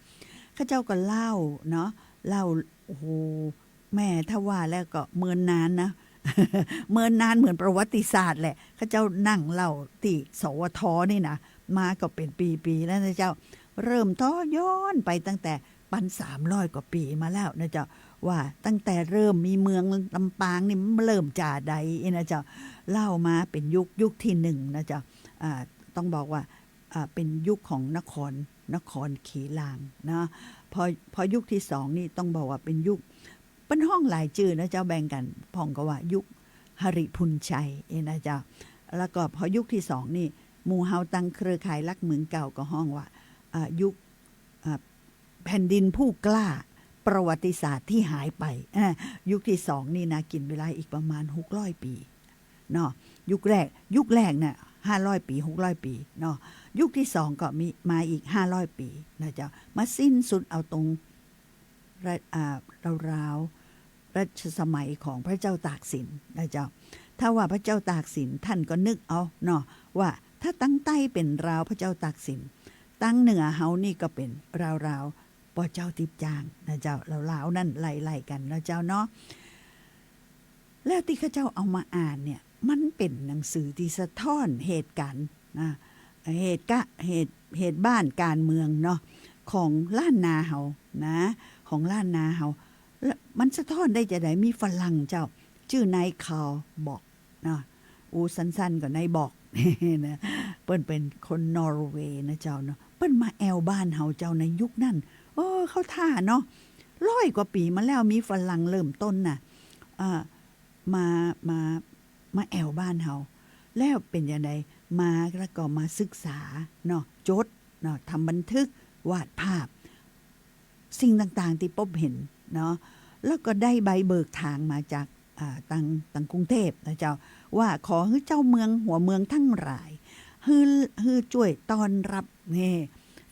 ข้าเจ้าก็เล่าเนาะเล่าโอ้โหแม่ถ้าว่าแล้วก็เมินนานนะ เมินนานเหมือนประวัติศาสตร์แหละข้าเจ้านั่งเล่าที่สวทนี่นะมาก็เป็นปีๆแล้วนะเจ้าเริ่มต่อย้อนไปตั้งแต่ 2,300 กว่าปีมาแล้วนะเจ้าว่าตั้งแต่เริ่มมีเมืองลำปางนี่เริ่มจ่าใดนะเจ้าเล่ามาเป็นยุคที่1นะเจ้าต้องบอกว่าเป็นยุคของนครขีลางนะพอยุคที่2นี่ต้องบอกว่าเป็นยุคเป็นห้องหลายชื่อนะเจ้าแบ่งกันพ่องก็ว่ายุคหริพุนชัยนะเจ้าแล้วก็พอยุคที่2นี่หมู่เฮาตั้งเครือข่ายรักเมืองเก่าก็ห้องว่ายุคแผ่นดินผู้กล้าประวัติศาสตร์ที่หายไปยุคที่2นี่นะกินเวลาอีกประมาณ600 ปีเนาะยุคแรกน่ะ500 ปี600 ปีเนาะยุคที่2ก็มีมาอีก500 ปีนะเจ้ามาสิ้นสุดเอาตรงราวรัชสมัยของพระเจ้าตากสินนะเจ้าถ้าว่าพระเจ้าตากสินท่านก็นึกเอาเนาะว่าถ้าตั้งใต้เป็นราวพระเจ้าตากสินตั้งเหนือเฮานี่ก็เป็นราวปอเจ้าติบจางนะเจ้าลาวนั่นไล่ๆกันนะเจ้าเนาะแล้วที่ข้าเจ้าเอามาอ่านเนี่ยมันเป็นหนังสือที่สะท้อนเหตุการณ์นะเหตุบ้านการเมืองเนาะของล้านนาเฮานะของล้านนาเฮาแล้วมันสะท้อนได้จะได้มีฝรั่งเจ้าชื่อนายคาร์บอกนะสั้นๆก็นายบอกนะเปิ้นเป็นคนนอร์เวย์นะเจ้าเนาะเปิ้นมาแอวบ้านเฮาเจ้าในยุคนั้นเข้าท่าเนาะ100 กว่าปีมาแล้วมีฝรั่งเริ่มต้นน่ะมาแอวบ้านเฮาแล้วเป็นยังไงมาแล้วก็มาศึกษาเนาะจดเนาะทำบันทึกวาดภาพสิ่งต่างๆที่พบเห็นเนาะแล้วก็ได้ใบเบิกทางมาจากตังกรุงเทพนะเจ้าว่าขอให้เจ้าเมืองหัวเมืองทั้งหลายฮือช่วยต้อนรับนี่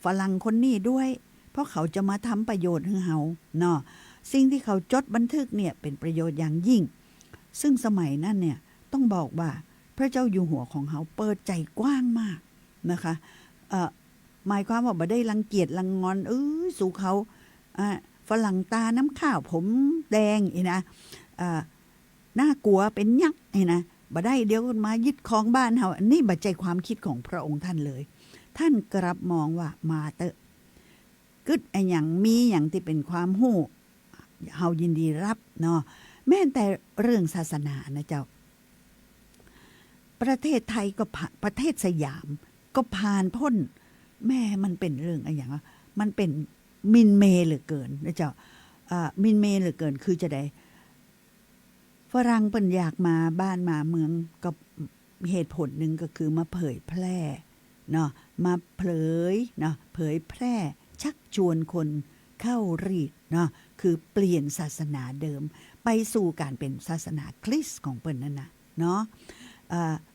ฝรั่งคนนี้ด้วยเพราะเขาจะมาทำประโยชน์ให้เฮาเนาะสิ่งที่เขาจดบันทึกเนี่ยเป็นประโยชน์อย่างยิ่งซึ่งสมัยนั้นเนี่ยต้องบอกว่าพระเจ้าอยู่หัวของเฮาเปิดใจกว้างมากนะคะหมายความว่าบ่ได้รังเกียจรังงอนสู่เขาฝรั่งตาน้ำข้าวผมแดงนะน่ากลัวเป็นยักษ์นะบ่ได้เดี๋ยวมายึดครองบ้านเฮานี่บ่ใจความคิดของพระองค์ท่านเลยท่านกลับมองว่ามาเตอะกึดไอ้หยังมีหยังที่เป็นความฮู้เฮายินดีรับเนาะแม้แต่เรื่องศาสนานะเจ้าประเทศไทยก็ประเทศสยามก็ผ่านพ้นแม่มันเป็นเรื่องอะไรอย่างมันเป็นมินเมเหลือเกินนะเจ้ามินเมเหลือเกินคือจะได้ฝรั่งเปิ้นอยากมาบ้านมาเมืองก็เหตุผลหนึ่งก็คือมาเผยแพร่เนาะมาเผยแพร่ชักชวนคนเข้ารีดเนาะคือเปลี่ยนศาสนาเดิมไปสู่การเป็นศาสนาคริสต์ของเปิ้นนั่นนะเนาะ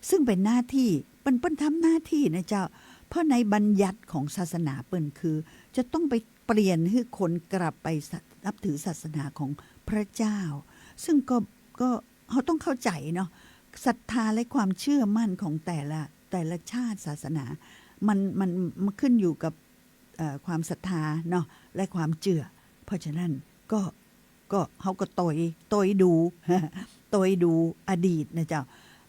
ซึ่งเป็นหน้าที่เปิ้นทำหน้าที่นะเจ้าเพราะในบัญญัติของศาสนาเปิ้นคือจะต้องไปเปลี่ยนให้คนกลับไปนับถือศาสนาของพระเจ้าซึ่งก็เขาต้องเข้าใจเนาะศรัทธาและความเชื่อมั่นของแต่ละชาติศาสนามันขึ้นอยู่กับความศรัทธาเนาะและความเชื่อเพราะฉะนั้นก็เขาก็ตอยดูอดีตนะเจ้า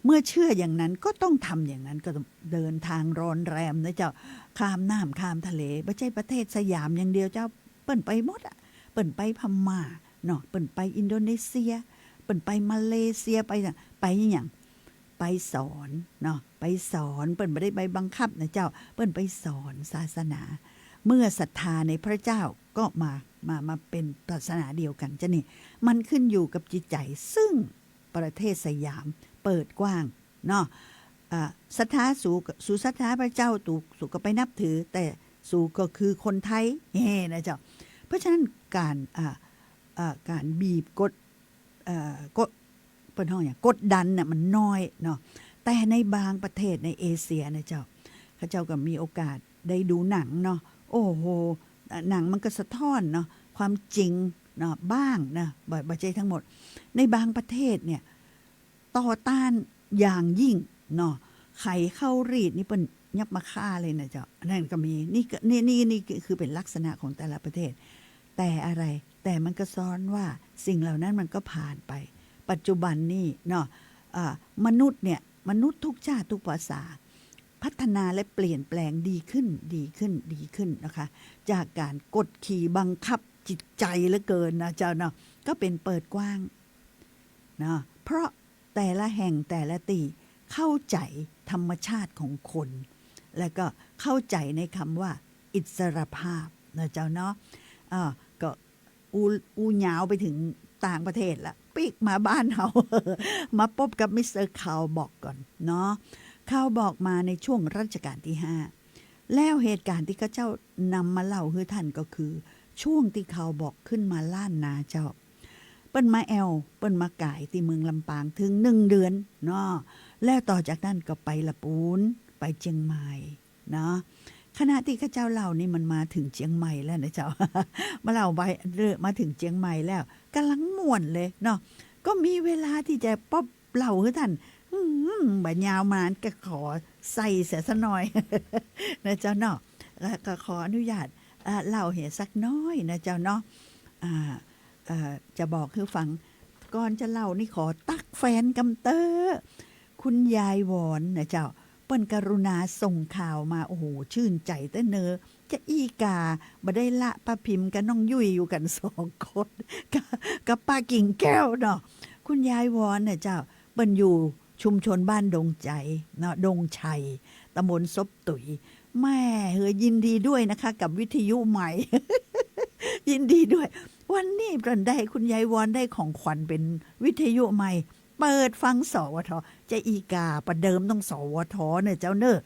เมื่อเชื่ออย่างนั้นก็ต้องทำอย่างนั้นก็เดินทางร้อนแรมนะเจ้าข้ามน้ำข้ามทะเลไม่ใช่ประเทศสยามอย่างเดียวเจ้าเปิ้นไปหมดอ่ะเปิ้นไปพม่าเนาะเปิ้นไปอินโดนีเซียเปิ้นไปมาเลเซียไปอย่างไปสอนเนาะไปสอนเปิ้นไม่ได้ไปบังคับนะเจ้าเปิ้นไปสอนศาสนาเมื่อศรัทธาในพระเจ้าก็มาเป็นศาสนาเดียวกันจ้ะนี่มันขึ้นอยู่กับจิตใจซึ่งประเทศสยามเปิดกว้างเนาะศรัทธาสู่ศรัทธาพระเจ้าสู่ก็ไปนับถือแต่สู่ก็คือคนไทยนะเจ้าเพราะฉะนั้นการบีบกดเป็นห้องอย่างกดดันน่ะมันน้อยเนาะแต่ในบางประเทศในเอเชียนะเจ้าข้าเจ้าก็มีโอกาสได้ดูหนังเนาะโอ้โหหนังมันก็สะท้อนเนาะความจริงเนาะบ้างนะบ่ใช่ทั้งหมดในบางประเทศเนี่ยต่อต้านอย่างยิ่งเนาะไข่เข้ารีดนี่เป็นยับมาฆ่าเลยนะเจ้านั่นก็มีนี่คือเป็นลักษณะของแต่ละประเทศแต่อะไรแต่มันก็ซ้อนว่าสิ่งเหล่านั้นมันก็ผ่านไปปัจจุบันนี่เนาะมนุษย์ทุกชาติทุกภาษา พัฒนาและเปลี่ยนแปลงดีขึ้นนะคะจากการกดขี่บังคับจิตใจเหลือเกินนะเจ้าเนาะก็เป็นเปิดกว้างนะเพราะแต่ละแห่งแต่ละตีเข้าใจธรรมชาติของคน แล้วก็เข้าใจในคำว่าอิสรภาพนะเจ้าเนาะก็อูยาวไปถึงต่างประเทศละปิกมาบ้านเรา มาพบกับมิสเตอร์คาวบอกก่อนเนาะคาวบอกมาในช่วงรัชกาลที่5แล้วเหตุการณ์ที่เขาเจ้านำมาเล่าให้ท่านก็คือช่วงที่คาวบอกขึ้นมาล้านนาเจ้าเปิ้นมาเปิ้นมาก่ายที่เมืองลำปางถึง1 เดือนเนาะแล้วต่อจากนั้นก็ไปละปูนไปเชียงใหม่เนาะขณะที่ข้าเจ้าเล่านี่มันมาถึงเชียงใหม่แล้วนะเจ้า มาเล่าไปมาถึงเชียงใหม่แล้วกำลังม่วนเลยเนาะก็มีเวลาที่จะป๊อบเล่าให้ท่านบัดยาวมานก็ขอใส่เสียซะหน่อย นะเจ้าเนาะแล้วก็ขออนุญาตเล่าเหตุสักน้อยนะเจ้าเนาะจะบอกคือฟังก่อนจะเล่านี่ขอตักแฟนกำเตอคุณยายวอนนะเจ้าเปิ้นกรุณาส่งข่าวมาโอ้โหชื่นใจแต่เนอจะอีกาบ่ได้ละป้าพิมพ์กับน้องยุ้ยอยู่กัน2 คนกับป้ากิ่งแก้วเนาะคุณยายวอนเนี่ยเจ้าเปิ้นอยู่ชุมชนบ้านดงใจเนาะดงชัยตำบลซบตุ๋ยแม่ยินดีด้วยนะคะกับวิทยุใหม่ ยินดีด้วยวันนี้เปิ้นได้คุณยายวอนได้ของขวัญเป็นวิทยุใหม่เปิดฟังสวทจะอีกาประเดิมต้องสวทเนี่ยเจ้าเนอ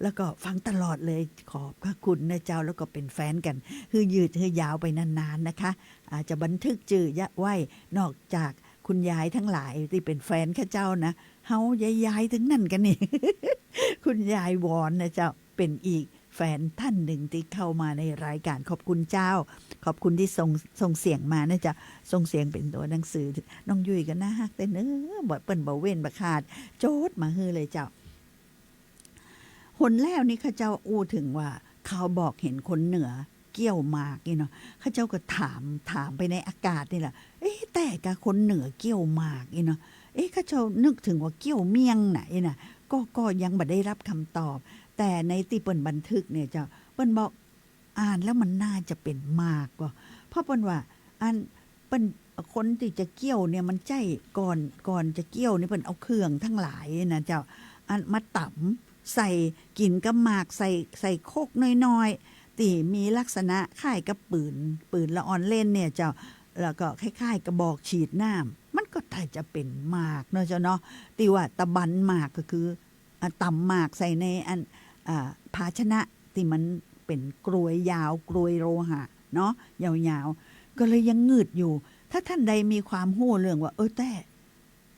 แล้วก็ฟังตลอดเลยขอบพระคุณนะเจ้าแล้วก็เป็นแฟนกันคือยืดยาวไปนานๆนะคะอาจจะบันทึกจื่อยะไว้นอกจากคุณยายทั้งหลายที่เป็นแฟนข้าเจ้านะเฮายายถึงนั่นกันนี่ คุณยายวอนนะเจ้าเป็นอีกแฟนท่านหนึ่งที่เข้ามาในรายการขอบคุณเจ้าขอบคุณที่ส่งเสียงมานะจ๊ะส่งเสียงเป็นตัวหนังสือน้องยุ้ยก็น่าฮักแต่เนื้อบ่เปิ้นบ่เว้นบ่ขาดโจดมาฮือเลยเจ้าหนแล้วนี่ข้าเจ้าอู้ถึงว่าเขาบอกเห็นคนเหนือเกี่ยวหมากนี่เนาะข้าเจ้าก็ถามไปในอากาศนี่แหละแต่กับคนเหนือเกี่ยวหมากนี่เนาะข้าเจ้านึกถึงว่าเกี่ยวเมียงไหนน่ะก็ยังบ่ได้รับคำตอบแต่ในที่เปิ้นบันทึกเนี่ยเจ้าเปิ้นบอกอ่านแล้วมันน่าจะเป็นมากกว่าเพราะเปิ้นว่าอันเปิ้นคนที่จะเกี่ยวเนี่ยมันใจก่อนจะเกี่ยวนี่เปิ้นเอาเครื่องทั้งหลายนะเจ้าอันมาตำใส่กินกับหมากใส่โคกน้อยๆที่มีลักษณะคล้ายกับปืนละออนเล่นเนี่ยเจ้าแล้วก็คล้ายๆกระบอกฉีดน้ำมันก็ถ้าจะเป็นหมากเนาะเจ้าเนาะที่ว่าตะบันหมากก็คือตำหมากใส่ในอันภาชนะที่มันเป็นกรวยยาวกรวยโลหะเนาะยาวๆก็เลยยังงืดอยู่ถ้าท่านใดมีความรู้เรื่องว่าแต่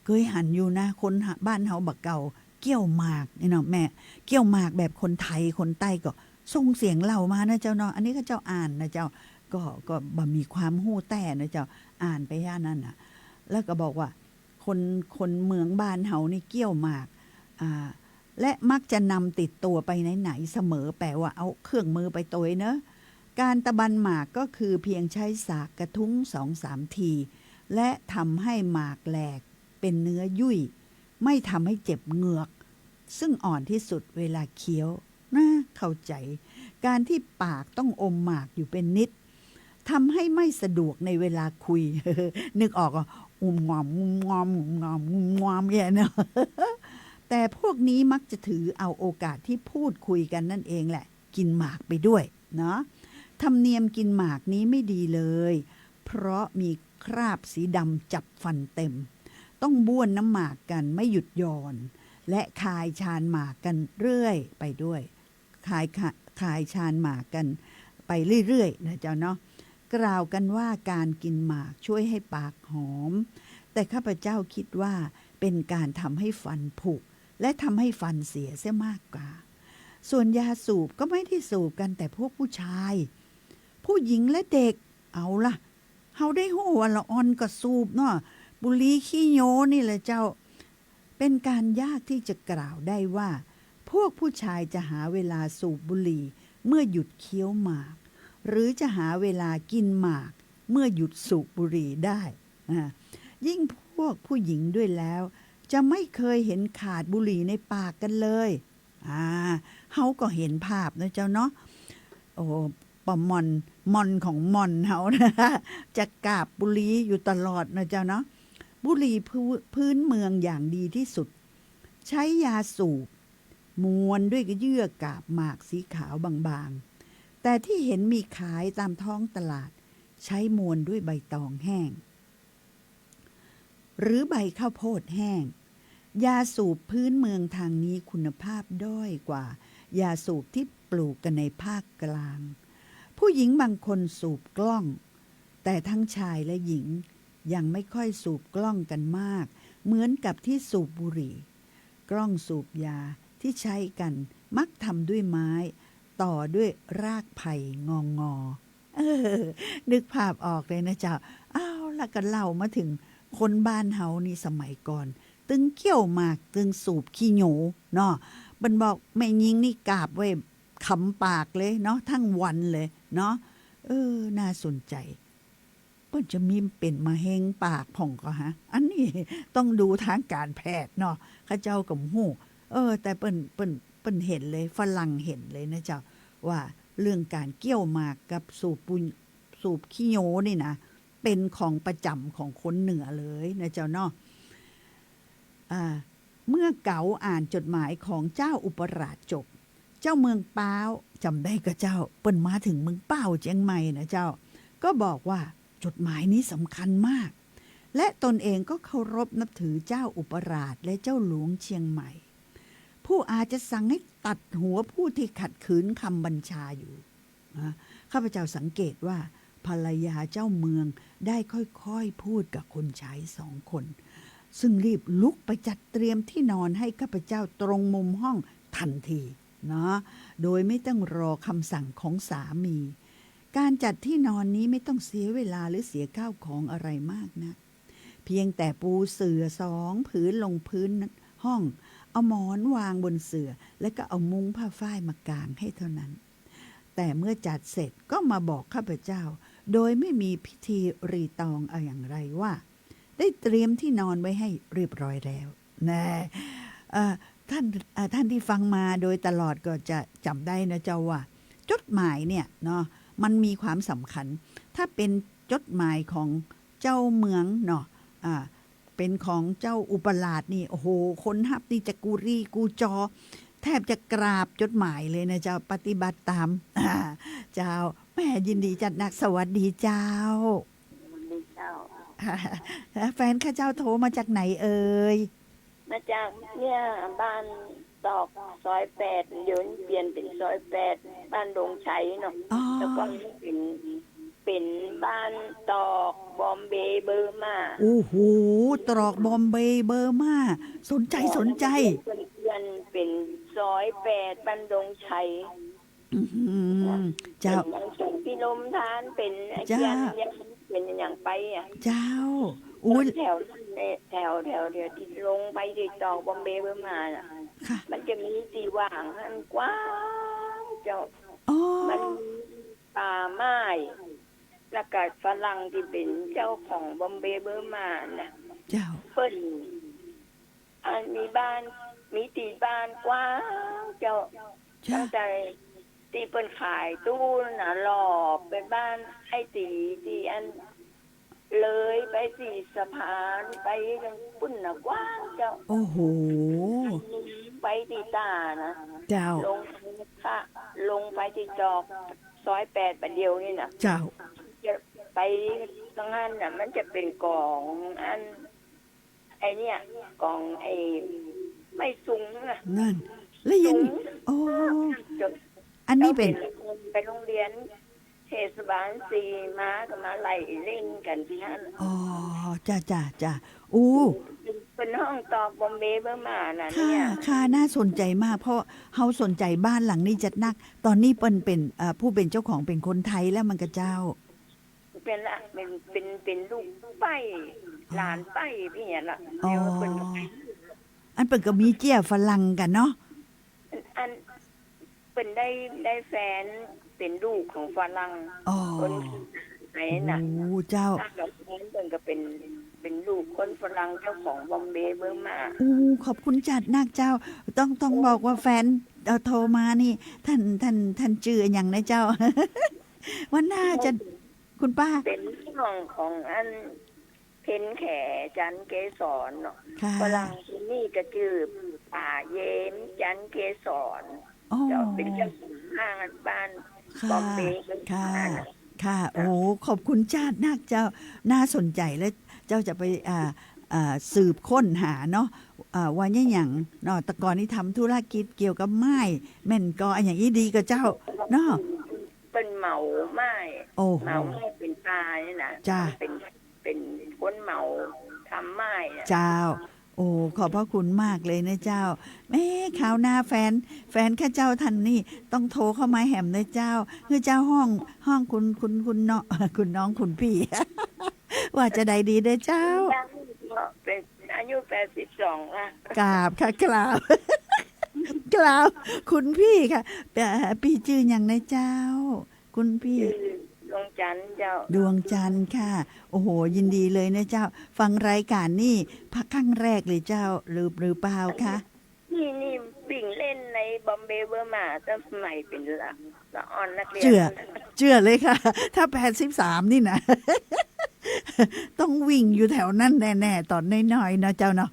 เคยหันอยู่นะคนบ้านเฮาบักเก่าเกี่ยวหมากนี่เนาะแม่เกี่ยวหมากแบบคนไทยคนใต้ก็ส่งเสียงเล่ามานะเจ้าเนาะอันนี้ก็เจ้าอ่านนะเจ้าก็บ่มีความรู้แต่นะเจ้าอ่านไปย่านั่นน่ะแล้วก็บอกว่าคนเมืองบ้านเฮานี่เกี่ยวหมากและมักจะนำติดตัวไปไหนๆเสมอแปลว่าเอาเครื่องมือไปตัวเนอะการตะบันหมากก็คือเพียงใช้สากกระทุ้ง 2-3 ทีและทำให้หมากแหลกเป็นเนื้อยุ่ยไม่ทำให้เจ็บเหงือกซึ่งอ่อนที่สุดเวลาเคี้ยวน่าเข้าใจการที่ปากต้องอมหมากอยู่เป็นนิดทำให้ไม่สะดวกในเวลาคุย นึกออกอ่ะงอมแย่เนาะ แต่พวกนี้มักจะถือเอาโอกาสที่พูดคุยกันนั่นเองแหละกินหมากไปด้วยเนาะธรรมเนียมกินหมากนี้ไม่ดีเลยเพราะมีคราบสีดำจับฟันเต็มต้องบ้วนน้ำหมากกันไม่หยุดหย่อนและคายชานหมากกันเรื่อยไปด้วยคายชานหมากกันไปเรื่อยๆนะเจ้าเนาะกล่าวกันว่าการกินหมากช่วยให้ปากหอมแต่ข้าพเจ้าคิดว่าเป็นการทำให้ฟันผุและทำให้ฟันเสียเสียมากกว่าส่วนยาสูบก็ไม่ได้สูบกันแต่พวกผู้ชายผู้หญิงและเด็กเอาล่ะเฮาได้ฮู้ว่าละอ่อนก็สูบเนาะบุหรี่ขี้โยนี่แหละเจ้าเป็นการยากที่จะกล่าวได้ว่าพวกผู้ชายจะหาเวลาสูบบุหรี่เมื่อหยุดเคี้ยวหมากหรือจะหาเวลากินหมากเมื่อหยุดสูบบุหรี่ได้ยิ่งพวกผู้หญิงด้วยแล้วจะไม่เคยเห็นขาดบุหรี่ในปากกันเลย เฮาก็เห็นภาพนะเจ้าเนาะโอ้ปอมมอนของมอนเฮานะจะกาบบุหรี่อยู่ตลอดนะเจ้าเนาะบุหรี่พื้นเมืองอย่างดีที่สุดใช้ยาสูบมวนด้วยเยื่อกาบหมากสีขาวบางๆแต่ที่เห็นมีขายตามท้องตลาดใช้มวนด้วยใบตองแห้งหรือใบข้าวโพดแห้งยาสูบพื้นเมืองทางนี้คุณภาพด้อยกว่ายาสูบที่ปลูกกันในภาคกลางผู้หญิงบางคนสูบกล้องแต่ทั้งชายและหญิงยังไม่ค่อยสูบกล้องกันมากเหมือนกับที่สูบบุหรี่กล้องสูบยาที่ใช้กันมักทำด้วยไม้ต่อด้วยรากไผ่งอนึกภาพออกเลยนะเจ้าอ้าวแล้วก็เล่ามาถึงคนบ้านเฮานี่สมัยก่อนตึงเกี่ยวหมากตึงสูบขี้หนูเนาะบันบอกแม่ยิงนี่กาบไว้ขำปากเลยเนาะทั้งวันเลยเนาะน่าสนใจเปิ้นจะมีเป็นมะเร็งปากผ่องก็ฮะอันนี้ต้องดูทางการแพทย์เนาะข้าเจ้ากับฮู้แต่เปิ้นเห็นเลยฝรั่งเห็นเลยนะเจ้าว่าเรื่องการเกี่ยวหมากกับสูบขี้โยนี่นะเป็นของประจำของคนเหนือเลยนะเจ้าเนาะเมื่อเก๋าอ่านจดหมายของเจ้าอุปราชจบเจ้าเมืองป้าวจำได้ก็เจ้าเปิ้นมาถึงเมืองป้าวเจียงใหม่นะเจ้าก็บอกว่าจดหมายนี้สำคัญมากและตนเองก็เคารพนับถือเจ้าอุปราชและเจ้าหลวงเชียงใหม่ผู้อาจจะสั่งให้ตัดหัวผู้ที่ขัดขืนคำบัญชาอยู่ข้าพเจ้าสังเกตว่าภรรยาเจ้าเมืองได้ค่อยๆพูดกับคนใช้2 คนซึ่งรีบลุกไปจัดเตรียมที่นอนให้ข้าพเจ้าตรงมุมห้องทันทีนะโดยไม่ต้องรอคำสั่งของสามีการจัดที่นอนนี้ไม่ต้องเสียเวลาหรือเสียข้าวของอะไรมากนะเพียงแต่ปูเสื่อ2 ผืนลงพื้นห้องเอาหมอนวางบนเสื่อแล้วก็เอามุ้งผ้าฝ้ายมากางให้เท่านั้นแต่เมื่อจัดเสร็จก็มาบอกข้าพเจ้าโดยไม่มีพิธีรีตองเอาอย่างไรว่าได้เตรียมที่นอนไว้ให้เรียบร้อยแล้วนะท่านที่ฟังมาโดยตลอดก็จะจำได้นะเจ้าว่าจดหมายเนี่ยเนาะมันมีความสำคัญถ้าเป็นจดหมายของเจ้าเมืองเนาะเป็นของเจ้าอุปราชนี่โอ้โหคนฮับนี่จะกูรีกูจอแทบจะกราบจดหมายเลยนะเจ้าปฏิบัติตามเจ้าแม่ยินดีจัดหนักสวัสดีเจ้าแฟนข้าเจ้าโทรมาจากไหนเอ่ยมาจากเนี่ยบ้านตอกซอย8เดี๋ยวเปลี่ยนเป็นซอย8บ้านดงชัยเนาะแล้วก็เป็นบ้านตอกบอมเบย์เบอร์มาโอ้โหตรอกบอมเบย์เบอร์มาสนใจเป็นซอย8บ้านดงชัยเจ้าพี่ลมทานเป็นอาจารย์เป็นอย่างไปอ่ะเจ้าแถวที่ลงไปที่ตอกบอมเบย์เบอร์มาน่ะมันจะมีที่ว่างอันกว้างเจ้ามันป่าไม้แล้วก็ฝรั่งที่เป็นเจ้าของบอมเบย์เบอร์มาน่ะเจ้าเปิ้นมีตีบ้านกว้างเจ้าตั้งแต่ที่เปิ้นขายตู้น่ะหลอบไปบ้านให้ตีอันเลยไปสี่สะพานไปยังปุ้นน่ะกว้างเจ้าโอ้โหไปที่ตานะเจ้าลงไปที่จอกซอย8บัดเดียวนี่น่ะเจ้าจะไปตรงนั้นน่ะมันจะเป็นกล่องอันไอเนี่ยกล่องไอไม่สูงน่ะนั่นแล้วยังอันนี้เป็นไปโรงเรียนเทศบาล4มาก็มาไล่เล่นกันที่นั่นจ้าเป็นห้องตอกบอมเบย์เบอร์มาน่ะเนี่ยค่ะน่าสนใจมากเพราะเฮาสนใจบ้านหลังนี้จัดนักตอนนี้เปิ้นเป็นผู้เป็นเจ้าของเป็นคนไทยแล้วมันก็เจ้าเป็นลูกป้ายหลานป้ายพี่เนี่ยล่ะเดี๋ยวเปิ้นอันเปิ้นก็มีเจี้ยฝรั่งกันเนาะอันเป็นได้แฟนเป็นลูกของฝรั่งคนไหนน่ะโอ้เจ้าถ้ากับแฟนเปิ้นก็เป็นลูกคน คนฝรั่งเจ้าของบอมเบย์เบอร์มา ขอบคุณจัดนักเจ้าต้องบอกว่าแฟนโทรมานี่ท่านจื่ออย่างนะเจ้า วันหน้าจะคุณป้าเป็นช่องของอันเพ็ญแขจันเกสรเนาะฝรั่งที่นี่ก็ชื่อป่าเย็นจันเกสรเจ้าเป็นเจ้าของห้างบ้านบอมเบย์ค่ะโอ้ขอบคุณชาตินักเจ้าน่าสนใจและเจ้าจะไปสืบค้นหาเนาะว่าอย่างเนาะแต่ก่อนนี่ทำธุรกิจเกี่ยวกับไม้แม่นก็อย่างนี้ดีกับเจ้าเนาะเป็นเหมาไม้เป็นปลาเนี่ยนะจ้าเป็นคนเหมาทำไม้เจ้าโอ้ขอบพระคุณมากเลยนะเจ้าข่าวหน้าแฟนข้าเจ้าท่านนี่ต้องโทรเข้ามาแหมนะเจ้าคือเจ้าห้องคุณเนาะคุณน้องคุณพี่ ว่าจะได้ดีเด้อเจ้าเป็นอายุ82ละกราบค่ะกราบ กราบคุณพี่ค่ะพี่ชื่ออย่างนะเจ้าคุณพี่ดวงจันทร์เจ้าดวงจันทร์ค่ะโอ้โหยินดีเลยนะเจ้าฟังรายการนี่พักครั้งแรกเลยเจ้าหรือเปล่าคะนี่วิ่งเล่นในบอมเบย์เบอร์มาตั้งสมัยเป็นละอ่อนนักเรียนเชื่อเลยค่ะถ้า83นี่นะ ต้องวิ่งอยู่แถวนั้นแน่ๆตอนน้อยๆนะเจ้าเนาะ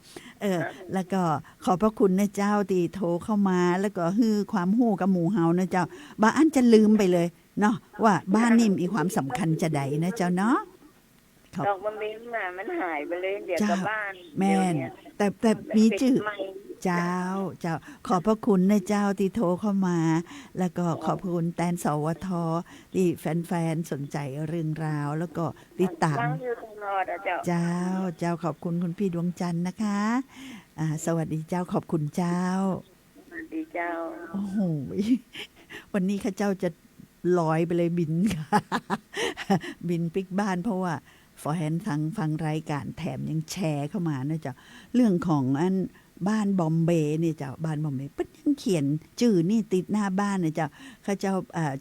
แล้วก็ขอบพระคุณนะเจ้าที่โทรเข้ามาแล้วก็ฮือความฮู้กับหมู่เฮานะเจ้าบางอันจะลืมไปเลยเนาะว่าบ้านนี่มีความสำคัญจะใดนะเจ้าเนาะดอกบอมเบย์มามันหายไปเลยเดี๋ยวกับบ้านแม่นแต่มีชื่อเจ้าขอบพระคุณนะเจ้าที่โทรเข้ามาแล้วก็ขอบคุณแตนสวทที่แฟนๆสนใจเรื่องราวแล้วก็ติดตามเจ้าขอบคุณคุณพี่ดวงจันทร์นะคะสวัสดีเจ้าขอบคุณเจ้าสวัสดีเจ้าโอ้โหวันนี้ข้าเจ้าจะลอยไปเลยบินค่ะบินปิกบ้านเพราะว่าฟอแฮนทางฟังรายการแถมยังแชร์เข้ามานะเจ้าเรื่องของอันบ้านบอมเบย์เนี่ยเจ้าบ้านบอมเบย์เพิ่นยังเขียนชื่อนี่ติดหน้าบ้านนะเจ้าเขาเจ้า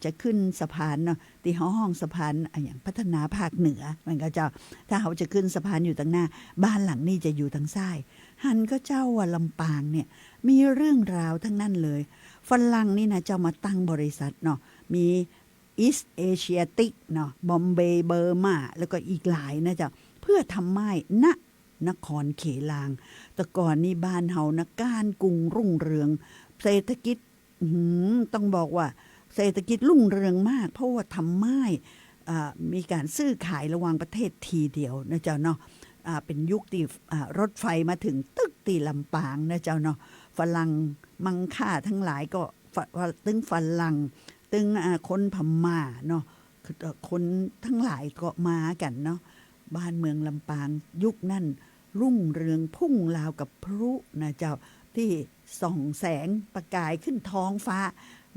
จะขึ้นสะพานเนาะที่ห้องสะพานอย่างพัฒนาภาคเหนือมันก็เจ้าถ้าเขาจะขึ้นสะพานอยู่ทางหน้าบ้านหลังนี้จะอยู่ทางซ้ายหันก็เจ้าว่าลำปางเนี่ยมีเรื่องราวทั้งนั้นเลยฝรั่งนี่นะเจ้ามาตั้งบริษัทเนาะมีEast Asiatic เนาะบอมเบย์เบอร์มาแล้วก็อีกหลายนะเจ้าเพื่อทำไม้นครเขลางแต่ก่อนนี่บ้านเฮานะการกุ้งรุ่งเรืองเศรษฐกิจต้องบอกว่าเศรษฐกิจรุ่งเรืองมากเพราะว่าทำไม้มีการซื้อขายระหว่างประเทศทีเดียวนะเจ้าเนาะเป็นยุคที่รถไฟมาถึงตึกตีลำปางนะเจ้าเนาะฝรั่งมังค่าทั้งหลายก็ตึงฝรั่งตึงคนพม่าเนาะคนทั้งหลายก็มากันเนาะบ้านเมืองลำปางยุคนั้นรุ่งเรืองพุ่งราวกับพลุนะเจ้าที่ส่องแสงประกายขึ้นท้องฟ้า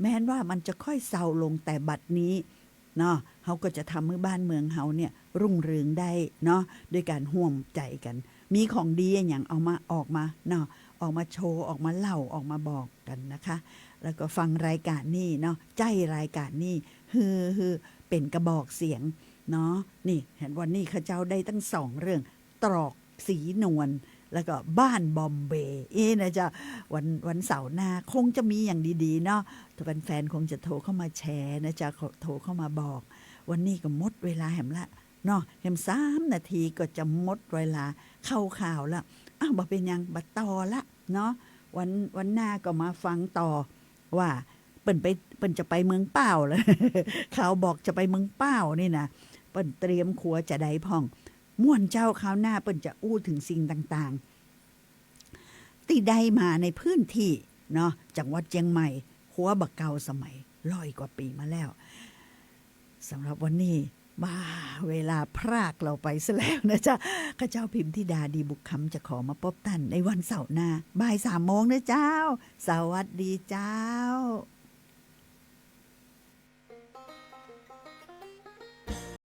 แม้นว่ามันจะค่อยเศร้าลงแต่บัดนี้เนาะเขาก็จะทำให้บ้านเมืองเขาเนี่ยรุ่งเรืองได้เนาะด้วยการห่วมใจกันมีของดีอย่างออกมาเนาะออกมาโชว์ออกมาเล่าออกมาบอกกันนะคะแล้วก็ฟังรายการนี้เนาะใจรายการนี้คือเป็นกระบอกเสียงเนาะนี่เห็นวันนี้ข้าเจ้าได้ตั้ง2เรื่องตรอกสีนวลแล้วก็บ้านบอมเบย์นะจ๊ะวันเสาร์หน้าคงจะมีอย่างดีๆเนาะแฟนๆคงจะโทรเข้ามาแชร์นะจ๊ะโทรเข้ามาบอกวันนี้ก็หมดเวลาแหมละเนาะแหม3 นาทีก็จะหมดเวลาเข้าข่าวละบ่เป็นยังบัดต่อละเนาะวันหน้าก็มาฟังต่อว่าเปิ้นจะไปเมืองเป้าเลย เขาบอกจะไปเมืองเป้านี่นะเปิ้นเตรียมครัวจะได้พ่องม่วนเจ้าคราวหน้าเปิ้นจะอู้ถึงสิ่งต่างๆที่ได้มาในพื้นที่เนาะจังหวัดเชียงใหม่หัวบักเก่าสมัย100 กว่าปีมาแล้วสำหรับวันนี้เวลาพรากเราไปซะแล้วนะจ๊ะข้าเจ้าพิมพ์ธิดาดีบุกคำจะขอมาพบท่านในวันเสาร์หน้าบ่าย 3 โมงนะเจ้าสวัสดีเจ้า